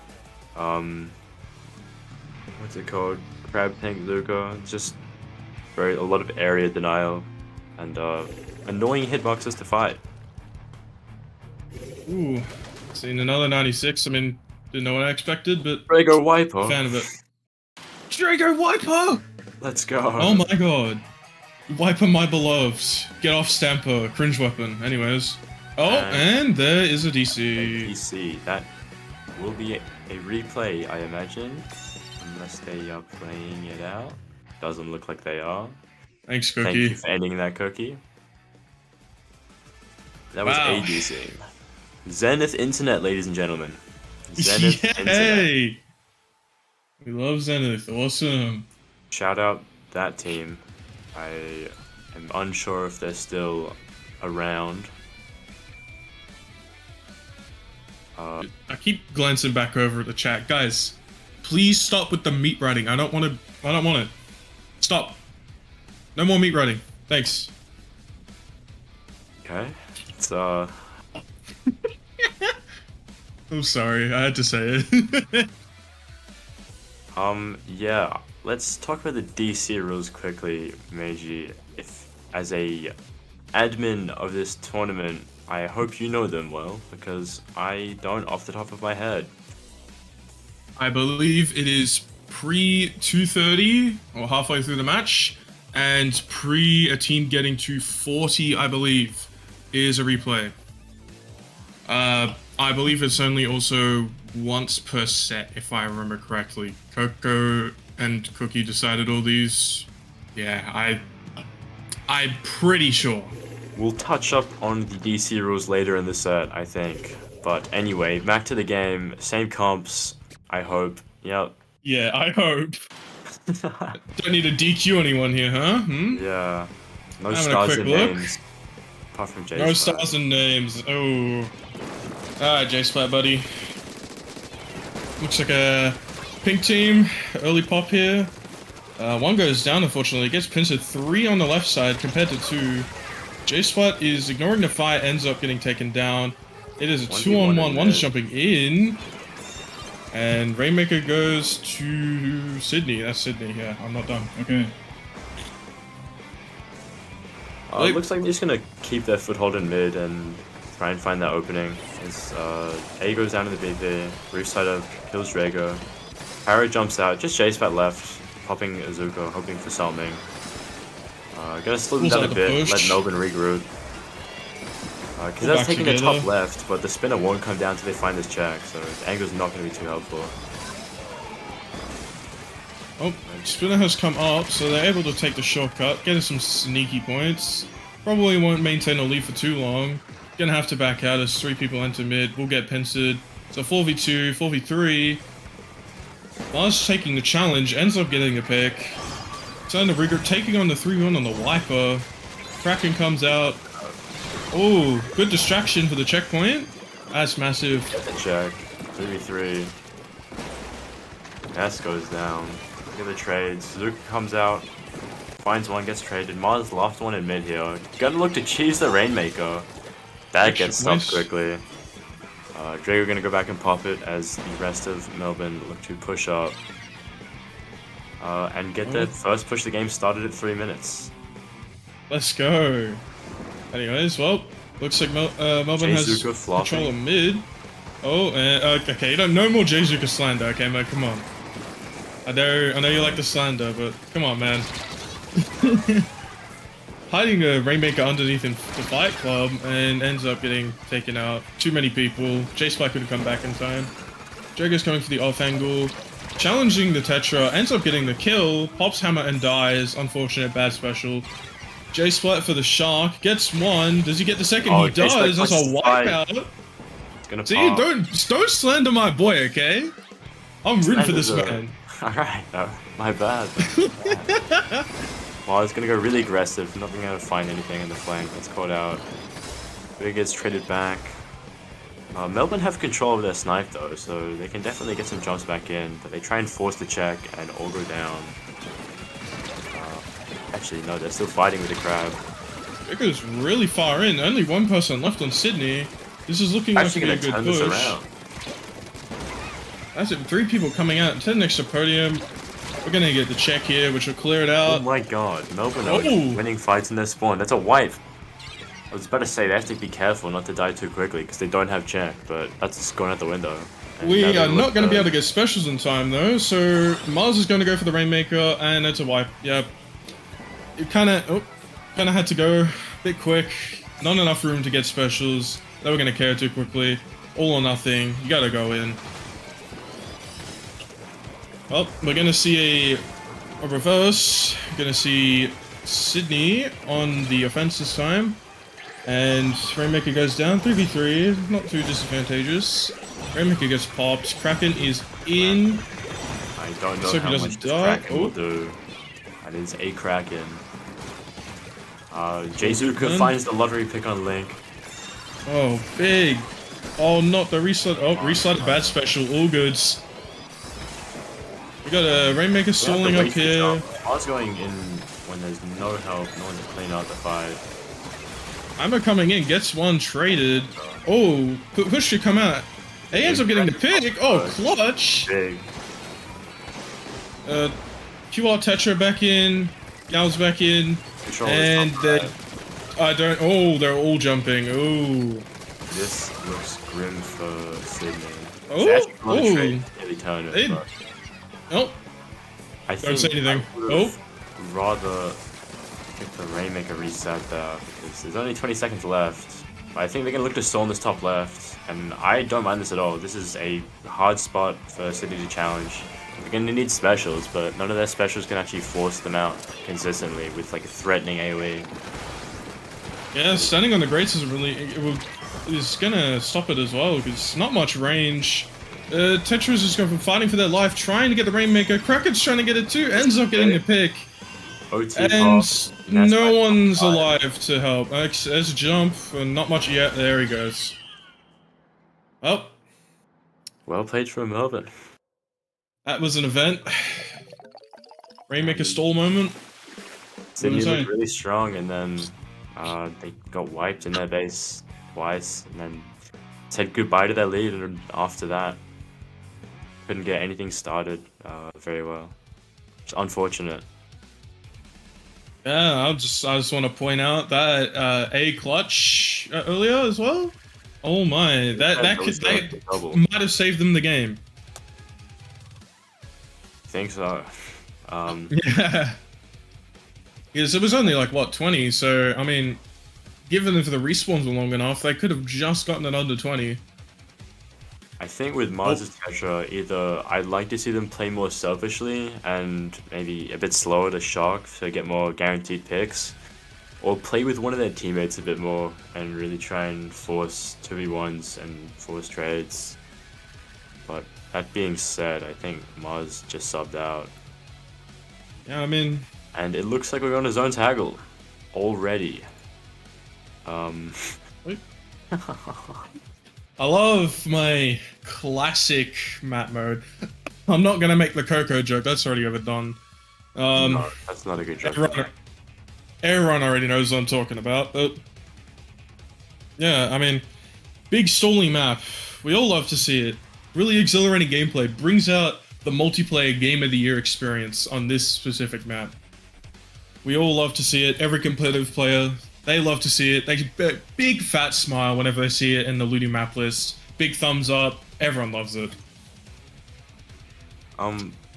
what's it called? Crab Tank Luca. It's just a lot of area denial and annoying hitboxes to fight. Ooh, seen another 96. I mean, didn't know what I expected, but Drago Wiper. fan of it. Drago Wiper! Let's go. Oh my god. Wiper my beloved. Get off Stamper. Cringe weapon. Anyways. Oh, and there is a DC. DC. That will be a replay, I imagine. Unless they are playing it out. Doesn't look like they are. Thanks, Cookie. Thank you for ending that, Cookie. That was Wow. a DC. Zenith Internet, ladies and gentlemen. Zenith Internet. Yay! We love Zenith. Awesome. Shout out that team. I am unsure if they're still around. I keep glancing back over at the chat. Guys, please stop with the meat writing. I don't want it. Stop. No more meat writing. Thanks. Okay. It's I'm sorry. I had to say it. yeah. Let's talk about the DC rules quickly, Meiji. If as a admin of this tournament, I hope you know them well, because I don't off the top of my head. I believe it is pre 230 or halfway through the match, and pre a team getting to 40, I believe, is a replay. I believe it's only also once per set, if I remember correctly. Coco and Cookie decided all these. Yeah, I'm pretty sure. We'll touch up on the DC rules later in the set, I think. But anyway, back to the game. Same comps, I hope. Yep. Yeah, I hope. Don't need to DQ anyone here, huh? Hmm? Yeah. No Having a stars quick and look. names. Apart from J. No stars and names. Oh. Alright, J-Splat, buddy. Looks like a pink team. Early pop here. One goes down, unfortunately. Gets pincered 3 on the left side compared to 2. J-Splat is ignoring the fire, ends up getting taken down. It is a 2-on-1. One's jumping in. And Rainmaker goes to Sydney. That's Sydney, yeah. I'm not done. Okay. It looks like they're just gonna keep their foothold in mid and try and find that opening. As A goes down to the BP, Roofsider kills Drago. Harrow jumps out, just J-Spat left, popping Azuka, hoping for something. Gonna slow them down a bit, let Melbourne regroup. Because that's taking the top left, but the spinner won't come down until they find this check, so the angle's not gonna be too helpful. Oh, spinner has come up, so they're able to take the shortcut, getting some sneaky points. Probably won't maintain a lead for too long. Gonna have to back out as 3 people enter mid. We'll get pincered. So 4v2, 4v3. Mars taking the challenge, ends up getting a pick. Turn the rigor, taking on the 3-1 on the wiper. Kraken comes out. Oh, good distraction for the checkpoint. That's massive. Get the check. 3v3. S goes down. Look at the trades. Luke comes out. Finds one, gets traded. Mars lost one in mid here. Gonna look to cheese the Rainmaker. That Extra gets stopped points. quickly. Drago gonna go back and pop it as the rest of Melbourne look to push up. And get the first push of the game started at 3 minutes. Let's go. Anyways, well, looks like Melbourne has Jayzuka flopping. control of mid. Oh, okay, you don't no more Jayzuka slander, okay, man, come on. I know you like the slander, but come on, man. Hiding a Rainmaker underneath in the Fight Club and ends up getting taken out. Too many people. J-Spike could have come back in time. Drago's coming for the off angle. Challenging the Tetra, ends up getting the kill, pops hammer and dies. Unfortunate, bad special. J-Splat for the Shark, gets one. Does he get the second? Oh, He does. J-Splat That's a pushes the fight. wipeout. It's gonna See, pop. don't slander my boy, okay? I'm rooting for this man. Alright, my bad. Well, it's gonna go really aggressive, not gonna find anything in the flank. That's caught out. But it gets traded back. Melbourne have control of their snipe though, so they can definitely get some jumps back in, but they try and force the check and all go down. Actually, no, they're still fighting with the crab. It goes really far in. Only one person left on Sydney. This is looking like to Actually be a gonna good turn push. this around. That's it. 3 people coming out. 10 next to podium. We're gonna get the check here, which will clear it Oh out. my god, Melbourne are Oh. winning fights in their spawn. That's a wipe. I was about to say they have to be careful not to die too quickly because they don't have check, but that's just going out the window. And now We they are look not going to be good. able to get specials in time though, so Mars is going to go for the Rainmaker, and it's a wipe. Yep. It kind of had to go a bit quick. Not enough room to get specials. They were going to care too quickly. All or nothing. You got to go in. Well, we're going to see a reverse. Going to see Sydney on the offense this time. And Rainmaker goes down, 3v3, not too disadvantageous. Rainmaker gets popped, Kraken is in. I don't know So he how doesn't much this die. Kraken will Oh. do. That is a Kraken. Jayzuka Done. finds the lottery pick on Link. Oh, big. Oh, not the reslide. Oh, reslide bad special, all goods. We got a Rainmaker stalling up here. I was going in when there's no help, no one to clean out the fight. Amber coming in, gets one traded. Oh, push to come out. He ends up getting the pick. Oh, clutch. Big. QR Tetra back in. Gal's back in. Control And is they, not I don't. Oh, they're all jumping. Oh. This looks grim for Sydney. Oh, They actually want to oh. trade nearly turn They- it, but Oh, I Don't think say anything. I would've rather get the Rainmaker reset there because there's only 20 seconds left. But I think they're gonna look to stall in this top left, and I don't mind this at all. This is a hard spot for City to challenge. They're gonna need specials, but none of their specials can actually force them out consistently with like a threatening AoE. yeah. Standing on the grates is really is gonna stop it as well because not much range. Tetra's just going from fighting for their life, trying to get the Rainmaker. Kraken's trying to get it too. Ends up getting the pick. OT And off, that's no my one's five. alive to help. There's a jump, and not much yet. There he goes. Oh, Well played from Melbourne. that was an event. Rainmaker stall moment. Sydney saying? looked really strong, and then they got wiped in their base twice, and then said goodbye to their lead, and after that, couldn't get anything started very well. It's unfortunate. Yeah, I just want to point out that a clutch earlier as well. Oh my, that Double. might have saved them the game. Think so. Yeah. Because it was only like what 20, so I mean, given if the respawns were long enough, they could have just gotten it under 20. I think with Mars' Tetra, either I'd like to see them play more selfishly and maybe a bit slower to shock to get more guaranteed picks, or play with one of their teammates a bit more and really try and force 2v1s and force trades. But that being said, I think Maz just subbed out. Yeah, I mean, And it looks like we're on a zone taggle already. wait. I love my classic map mode. I'm not gonna make the Coco joke. That's already overdone. No, that's not a good joke. Everyone already knows what I'm talking about. But yeah, I mean, big stalling map. We all love to see it. Really exhilarating gameplay. Brings out the multiplayer game of the year experience on this specific map. We all love to see it. Every competitive player, they love to see it. They big fat smile whenever they see it in the Ludi map list. Big thumbs up. Everyone loves it.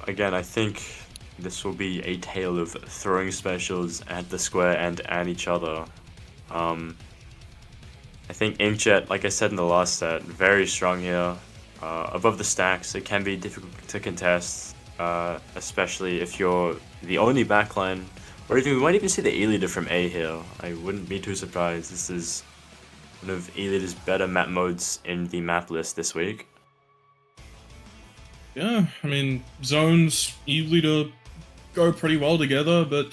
Again, I think this will be a tale of throwing specials at the square and at each other. I think Inkjet, like I said in the last set, very strong here. Above the stacks, it can be difficult to contest, especially if you're the only backline. Or even we might even see the E-leader from A here. I wouldn't be too surprised. This is one of E-leader's better map modes in the map list this week. Yeah, I mean, zones, E-leader go pretty well together, but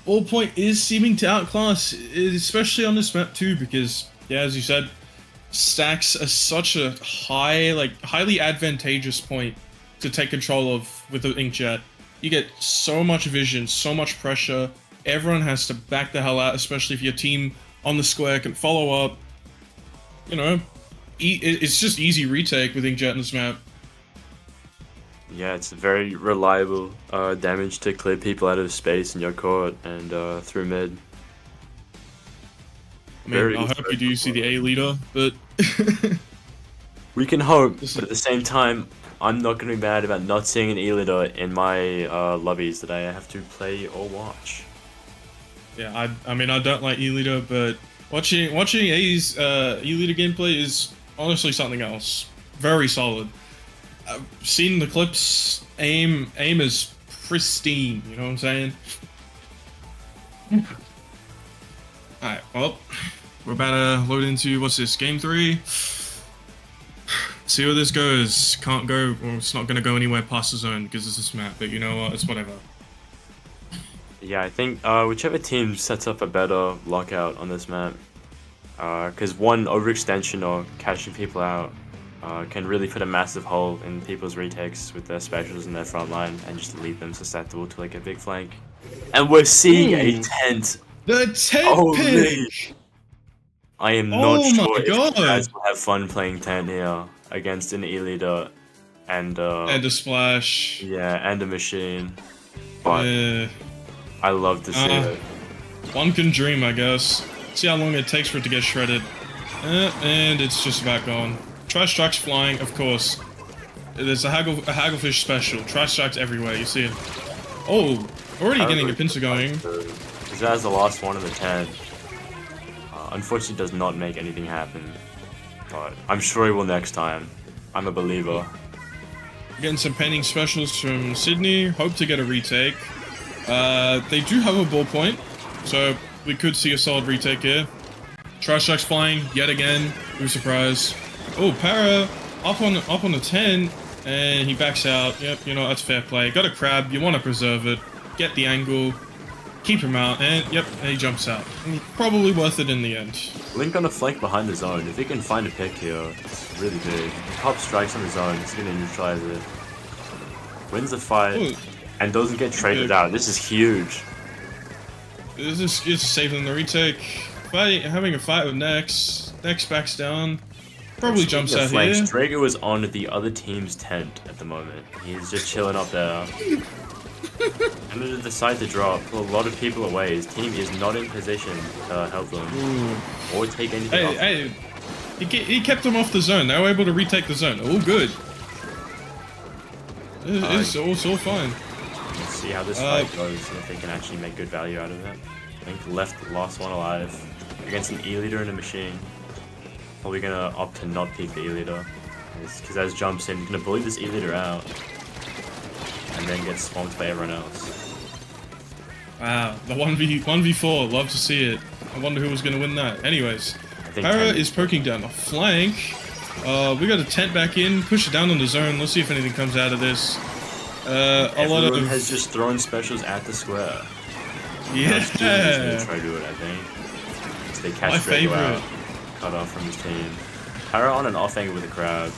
Ballpoint is seeming to outclass, especially on this map too, because, yeah, as you said, stacks are such a highly advantageous point to take control of with the Inkjet. You get so much vision, so much pressure. Everyone has to back the hell out, especially if your team on the square can follow up. You know, it's just easy retake with Inkjet on this map. Yeah, it's very reliable damage to clear people out of space in your court and through mid. I mean, I hope you do see the A leader, but we can hope, but at the same time, I'm not going to be mad about not seeing an E-leader in my lobbies that I have to play or watch. Yeah, I mean, I don't like E-leader, but watching A's E-leader gameplay is honestly something else. Very solid. I've seen the clips. Aim is pristine. You know what I'm saying? All right. Well, we're about to load into what's this? Game 3. See where this goes. Can't go, or it's not going to go anywhere past the zone because it's this map, but you know what? It's whatever. Yeah, I think whichever team sets up a better lockout on this map, because one overextension or catching people out can really put a massive hole in people's retakes with their specials in their front line and just leave them susceptible to like a big flank. And we're seeing a tent. The tent pick! I am not sure if you guys will have fun playing tent here against an E-leader and a splash. Yeah, and a machine. But yeah. I love to see it. One can dream, I guess. See how long it takes for it to get shredded. And it's just about gone. Trash strikes flying, of course. There's a hagglefish special. Trash strikes everywhere, you see it. Oh, already getting a pincer going. This guy's the last one in the tent. Unfortunately, does not make anything happen. But I'm sure he will next time. I'm a believer. Getting some painting specials from Sydney. Hope to get a retake. They do have a ballpoint, so we could see a solid retake here. Trash strikes flying yet again. Who's surprised? Oh, Para up on the 10, and he backs out. Yep, you know that's fair play. Got a crab. You want to preserve it. Get the angle. Keep him out, and yep, and he jumps out. Probably worth it in the end. Link on a flank behind the zone. If he can find a pick here, it's really big. Pop strikes on the zone. It's gonna neutralize it. Wins the fight. Ooh. And doesn't get traded out. This is huge. This is saving the retake. Having a fight with Nex. Nex backs down. Probably jumps out here. Drago is on the other team's tent at the moment. He's just chilling up there. And then decide to drop, pull a lot of people away. His team is not in position to help them. Or take anything off. Hey, he kept them off the zone. They were able to retake the zone. All good. It's all fine. Let's see how this fight goes, and if they can actually make good value out of it. Link left the last one alive against an E-leader and a machine. Probably gonna opt to not pick the E-leader, because as jumps in, he's gonna bully this E-leader out, and then get swamped by everyone else. Wow, the 1v4, love to see it. I wonder who was gonna win that. Anyways, Para is poking down a flank. We got a tent back in, push it down on the zone. Let's see if anything comes out of this. A lot Everyone of has just thrown specials at the square. yeah. Now Steven is gonna try to do it, I think. So they catch My Drago favorite. out, cut off from his team. Para on an off angle with a crab.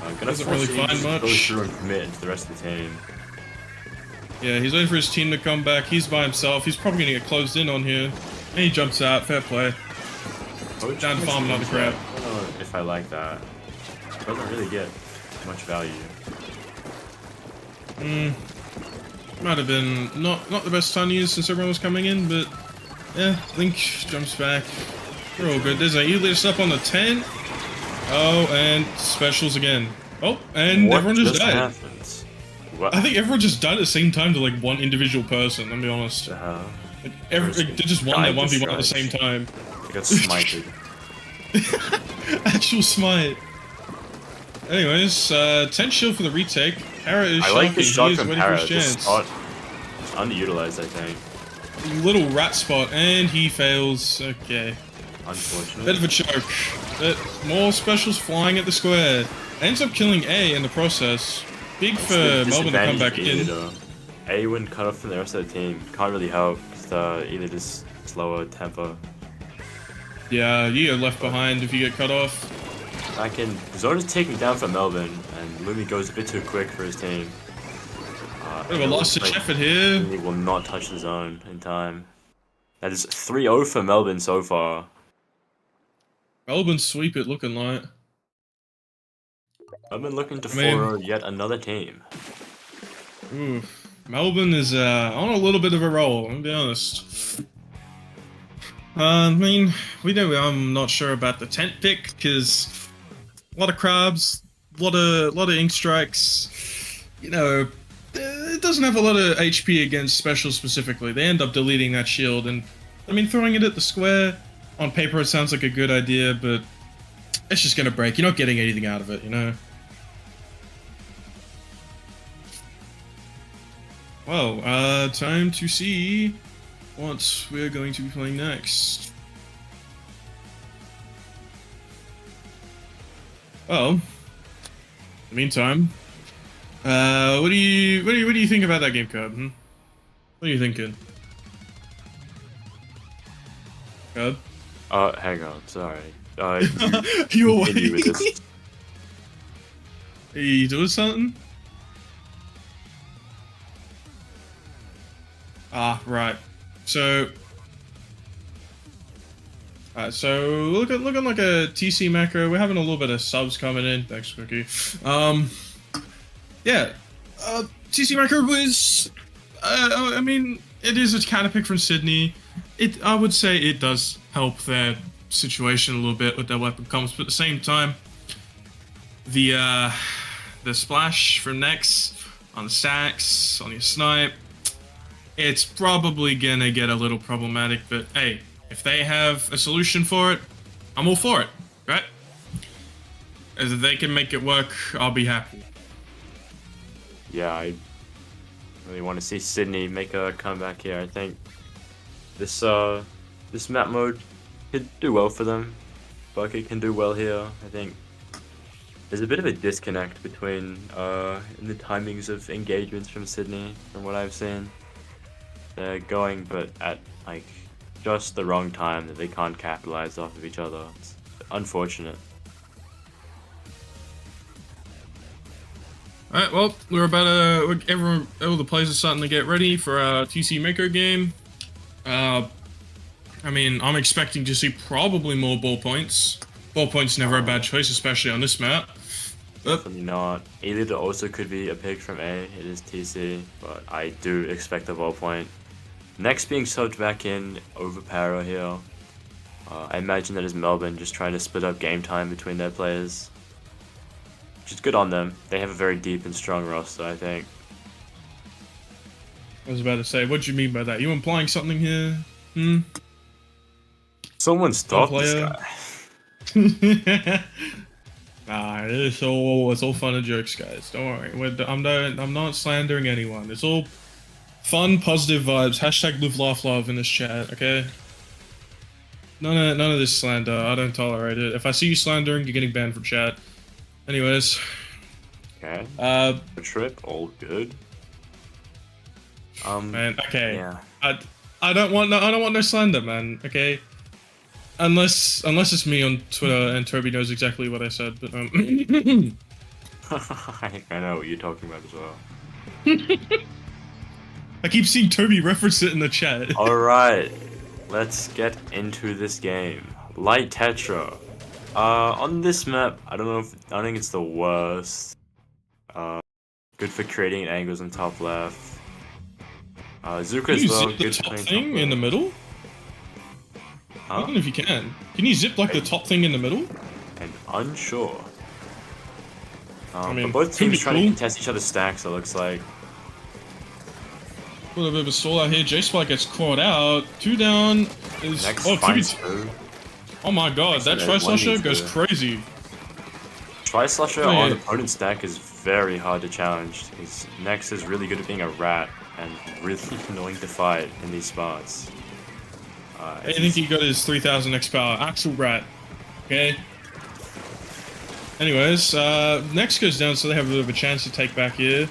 Gonna Doesn't force really him to find just much. go through and commit into the rest of the team. Yeah, he's waiting for his team to come back. He's by himself. He's probably gonna get closed in on here. And he jumps out. Fair play. Poach Down to makes farm the another intro. crab. I don't know if I like that. Doesn't really get much value. Might have been not the best time to use since everyone was coming in, but yeah, Link jumps back. We're all good. There's a Elias up on the tent. Oh, and specials again. Oh, and What everyone just died. happens? What? I think everyone just died at the same time to like one individual person, I'll be honest. Like, they just won that 1v1 at the same time. I got smited. Actual smite. Anyways, 10 shield for the retake. Para is I like the shot He is from waiting for Para. his This chance. spot is underutilized, I think. Little rat spot, and he fails. Okay. Unfortunate. Bit of a choke. But more specials flying at the square. Ends up killing A in the process. Big for Melbourne to come back in. A when cut off from the rest of the team. Can't really help. Either just slower tempo. Yeah, you get left behind if you get cut off. Back in. Zone is taking down for Melbourne, and Lumi goes a bit too quick for his team. Bit of a last ditch effort here. Lumi will not touch the zone in time. That is 3-0 for Melbourne so far. Melbourne sweep it looking like. Melbourne looking to I mean- 4-0 yet another team. Ooh, Melbourne is on a little bit of a roll, I'll be honest. I mean, I'm not sure about the tent pick, because a lot of crabs, a lot of ink strikes, you know, it doesn't have a lot of HP against specials specifically. They end up deleting that shield, and I mean, throwing it at the square, on paper it sounds like a good idea, but it's just gonna break. You're not getting anything out of it, you know? Well, time to see what we're going to be playing next. Well, in the meantime, what do you think about that game, Cub? What are you thinking, Cub? Hang on, sorry. You continue with this. Are you doing something? Ah, right. So, looking like a TC macro. We're having a little bit of subs coming in. Thanks, Cookie. Yeah. TC macro was. I mean, it is a counter pick from Sydney. I would say it does help their situation a little bit with their weapon comps, but at the same time, the splash from Nex on the stacks on your snipe. It's probably gonna get a little problematic, but hey, if they have a solution for it, I'm all for it, right? If they can make it work, I'll be happy. Yeah, I really want to see Sydney make a comeback here. I think this map mode could do well for them. Bucket can do well here. I think there's a bit of a disconnect between in the timings of engagements from Sydney, from what I've seen. They're going, but at like just the wrong time that they can't capitalize off of each other. It's unfortunate. Alright, well, we're about all the players are starting to get ready for our TC Mako game. I mean, I'm expecting to see probably more ball points. Ball points never a bad choice, especially on this map. Definitely not. Elite also could be a pick from A. It is TC, but I do expect a ball point. Next being subbed back in over Para here. I imagine that is Melbourne just trying to split up game time between their players. Which is good on them. They have a very deep and strong roster, I think. I was about to say, what do you mean by that? You implying something here? Someone stop this player. guy. Nah, it's all fun and jokes, guys. Don't worry. I'm not slandering anyone. It's all fun, positive vibes. Hashtag live, laugh, love in this chat, okay? None of this slander. I don't tolerate it. If I see you slandering, you're getting banned from chat. Anyways, Okay. uh, Trip, all good. man, okay. Yeah. I don't want no slander, man. Okay. Unless it's me on Twitter and Toby knows exactly what I said, but I know what you're talking about as well. I keep seeing Toby reference it in the chat. Alright, let's get into this game. Light Tetra. On this map, I don't think it's the worst. Good for creating angles on top left. Zuka Can as you well, zip the good for top playing thing top in the left. middle? I don't know if you can. Can you zip like the top thing in the middle? And unsure. I mean, but both could teams be trying to cool. contest each other's stacks, it looks like. Got a bit of a stall out here. J-Spike gets caught out. 2 down. Is Next oh, finds 2v2. through. Oh my god, that Excellent, tri-slasher 1v2. goes crazy. Tri-slasher Oh, on yeah. opponent's stack is very hard to challenge. His Nex is really good at being a rat and really annoying to fight in these spots. I think he got his 3000 X power. Axel rat. Okay. Anyways, next goes down, so they have a bit of a chance to take back here,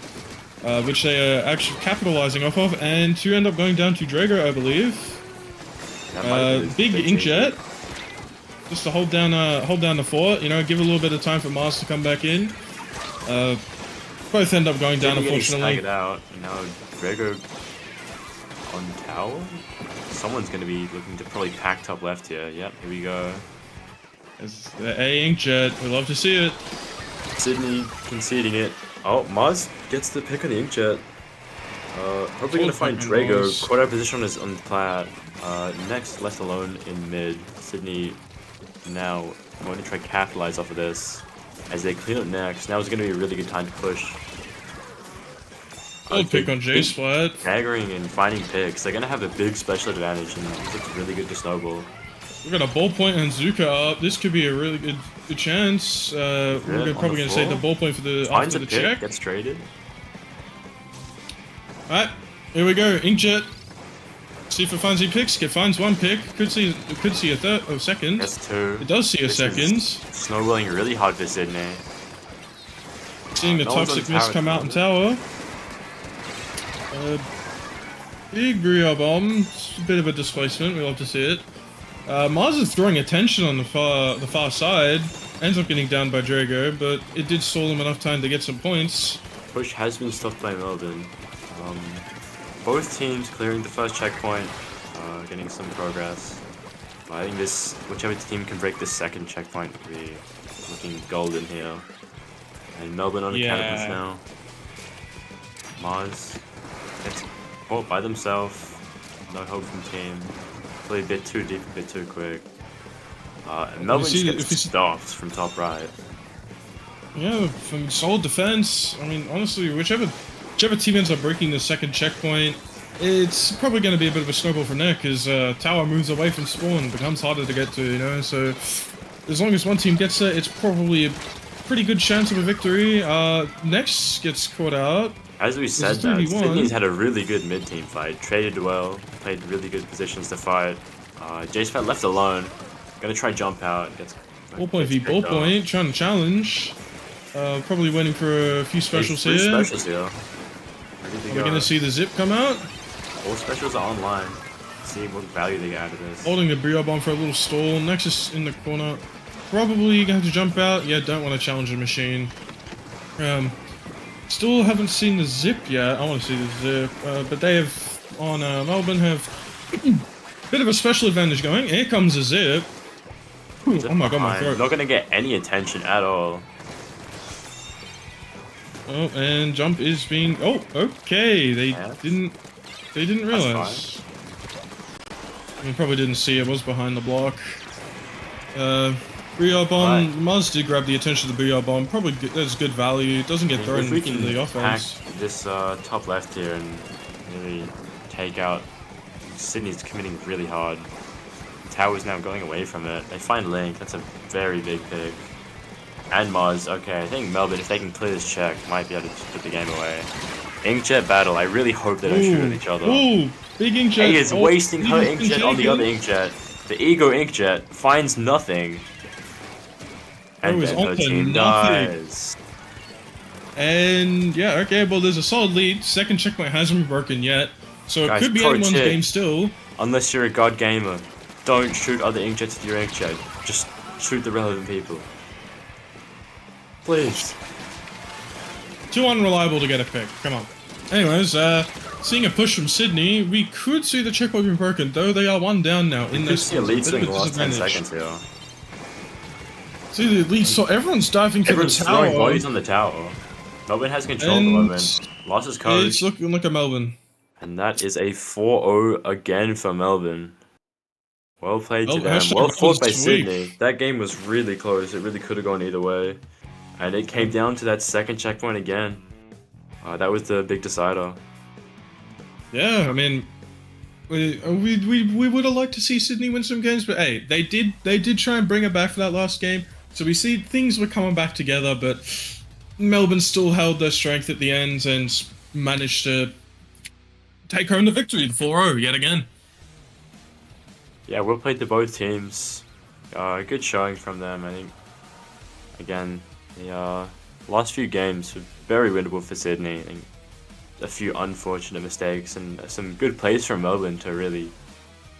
which they are actually capitalizing off of, and to end up going down to Drago, I believe. That might have been his Big big inkjet, just to hold down the fort. You know, give a little bit of time for Mars to come back in. Both end up going down, Getting unfortunately. staggered out. Now Drago on tower? Someone's going to be looking to probably pack top left here. Yep, here we go. It's the A inkjet. We love to see it. Sydney conceding it. Oh, Mars gets the pick on the inkjet. Probably going to find Fucking Drago. Mars. Caught out position on the plat. Next, left alone in mid. Sydney now going to try to capitalize off of this as they clean up next. Now is going to be a really good time to push. Good pick on J-Splat. Daggering and finding picks. They're going to have a big special advantage, and it's really good to snowball. We got a ballpoint and Zuka up. This could be a really good chance. We're on probably the going to say the floor. ballpoint for the Finds after a the pick, check. gets traded. Alright, here we go. Inkjet. See if it finds any picks. It finds one pick. Could see a third or second. Gets two. It does see a This second. is snowballing really hard for Sydney. Seeing the no one's on toxic mist tower come at out in the tower. Big Brio bomb. It's a bit of a displacement. We love to see it. Mars is throwing attention on the far side. Ends up getting down by Drago, but it did stall him enough time to get some points. Push has been stopped by Melbourne. Both teams clearing the first checkpoint, getting some progress. I think whichever team can break this second checkpoint will be looking golden here. And Melbourne on the catapults now. Mars gets caught by themselves. No hope from team. Play a bit too deep, a bit too quick. And Melbourne see- just if you gets see- stopped from top right. Yeah, from solid defense. I mean, honestly, whichever team ends up breaking the second checkpoint, it's probably going to be a bit of a snowball for Nick, as tower moves away from spawn, becomes harder to get to, you know, so as long as one team gets there, it's probably a pretty good chance of a victory. Next gets caught out. As we said, is that 3v1. Sydney's had a really good mid-team fight. Traded well, played really good positions to fight. J-Splat left alone. Gonna try jump out. Gets Ballpoint v gets picked off. ballpoint, trying to challenge. Probably waiting for a few specials Three here. specials here. Ready to Are we go. going to see the zip come out? All specials are online. See what value they get out of this. Holding the Brio bomb for a little stall. Nexus in the corner. Probably going to have to jump out. Yeah, don't want to challenge the machine. Still haven't seen the zip yet. I want to see the zip. But they have, on Melbourne, have bit of a special advantage going. Here comes the zip. Ooh, Zip oh my god, my behind. throat. Not gonna get any attention at all. Oh, and jump is being... Oh, okay. They Yeah. didn't realize. They probably didn't see it was behind the block. Brio bomb. Right. Muzz did grab the attention of the Brio bomb. Probably that's good value. It doesn't get thrown If we into can the hack offense. this top left here and really take out Sydney's committing really hard. Tower's now going away from it. They find Link. That's a very big pick. And Mars. Okay, I think Melbourne, if they can clear this check, might be able to put the game away. Inkjet battle. I really hope they don't shoot at each other. Ooh, big inkjet. He is Oh, wasting her he's been inkjet on the taken. other inkjet. The Ego Inkjet finds nothing. And was then her on to team nothing. dies. And yeah, okay, well, there's a solid lead. Second checkpoint hasn't been broken yet, so Guys, it could be pro anyone's tip. game still. Unless you're a god gamer, don't shoot other inkjets with your inkjet. Just shoot the relevant people. Please. Too unreliable to get a pick. Come on. Anyways, seeing a push from Sydney, we could see the checkpoint being broken, though they are one down now in You this. see a lead bit swing of in a the last 10 disadvantage. seconds here. See the lead, so everyone's diving for Everyone's the throwing tower. bodies on the tower. Melbourne has control at the And moment. Lost his code. it's looking like a Melbourne. And that is a 4-0 again for Melbourne. Well played to Oh, them. hashtag Well fought by Melbourne sweep. Sydney. That game was really close. It really could have gone either way. And it came down to that second checkpoint again. That was the big decider. Yeah, I mean, we would have liked to see Sydney win some games, but hey, they did try and bring it back for that last game. So we see things were coming back together, but Melbourne still held their strength at the end and managed to take home the victory, the 4-0 yet again. Yeah, well played to both teams. Good showing from them. I think, again, the last few games were very winnable for Sydney. I think a few unfortunate mistakes and some good plays from Melbourne to really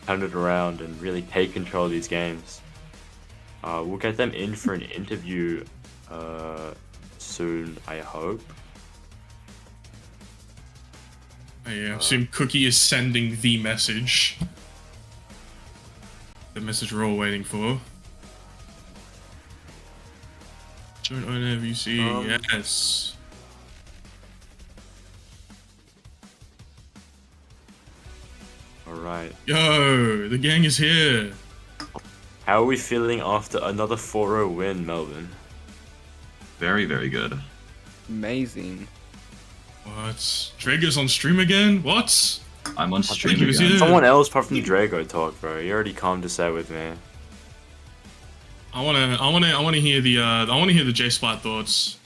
turn it around and really take control of these games. We'll get them in for an interview soon, I hope. I assume Cookie is sending the message. The message we're all waiting for. Joint owner VC, yes. Alright. Yo, the gang is here. How are we feeling after another 4-0 win, Melbourne? Very, very good. Amazing. What? Drago's on stream again? What? I'm on stream he was again. here. Someone else apart from Drago talk, bro. You already calm to say with me. I wanna hear the J Splat thoughts.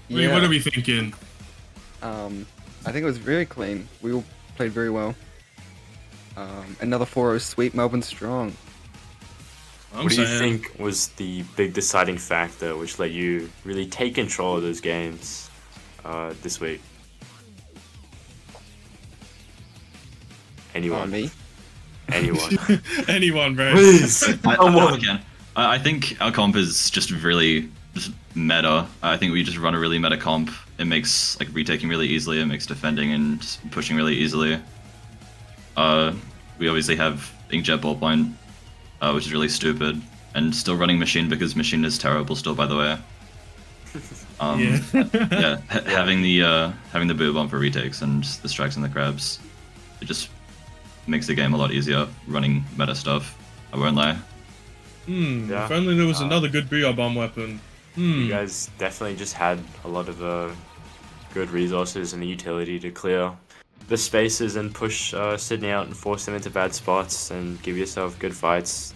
What are we thinking? I think it was very clean. We all played very well. Another 4-0 sweep, Melbourne strong. What do you think was the big deciding factor which let you really take control of those games this week? Anyone? Me? Anyone? Anyone, bro. Please! I think our comp is just really just meta. I think we just run a really meta comp. It makes like retaking really easily. It makes defending and pushing really easily. We obviously have Inkjet ballpoint, which is really stupid, and still running machine because machine is terrible still, by the way. Having the boot bomb for retakes and the strikes and the crabs, it just makes the game a lot easier running meta stuff. I won't lie. Yeah. If only there was another good BR bomb weapon. You guys definitely just had a lot of good resources and the utility to clear the spaces and push Sydney out and force them into bad spots and give yourself good fights.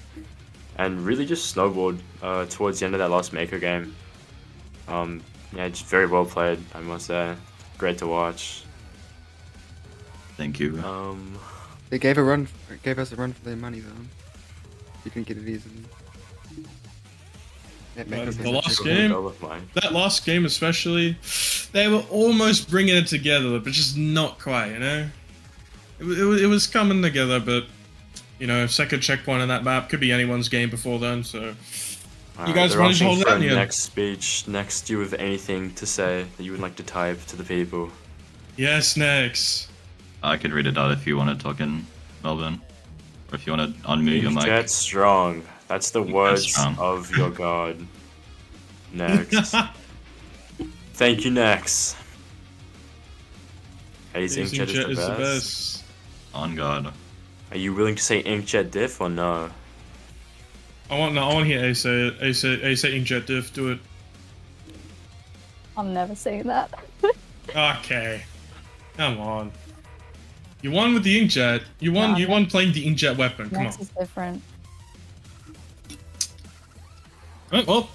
And really just snowballed towards the end of that last Mako game. Yeah, just very well played, I must say. Great to watch. Thank you. They gave us a run for their money though. You can get it easily. The last game, that last game especially, they were almost bringing it together, but just not quite, you know? It was coming together, but, you know, second checkpoint on that map could be anyone's game before then, so... You guys managed to hold it down, yeah? Next speech. Next, do you have anything to say that you would like to type to the people? Yes, next. I could read it out if you want to talk in Melbourne, or if you want to unmute your mic. Inkjet strong. That's the words strong. of your god. Next. Thank you, Nex. Ace Inkjet is the best. On God. Are you willing to say Inkjet diff or no? I want to hear Ace say it. Ace Inkjet diff, do it. I'm never saying that. Okay. Come on. You won with the Inkjet. You won. No, You won playing the Inkjet weapon. Come Next on. is different. Well.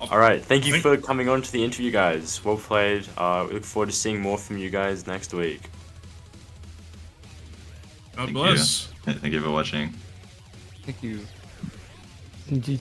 Alright, thank you for coming on to the interview, guys. Well played. We look forward to seeing more from you guys next week. God Thank bless. you. Thank you for watching. Thank you. GG.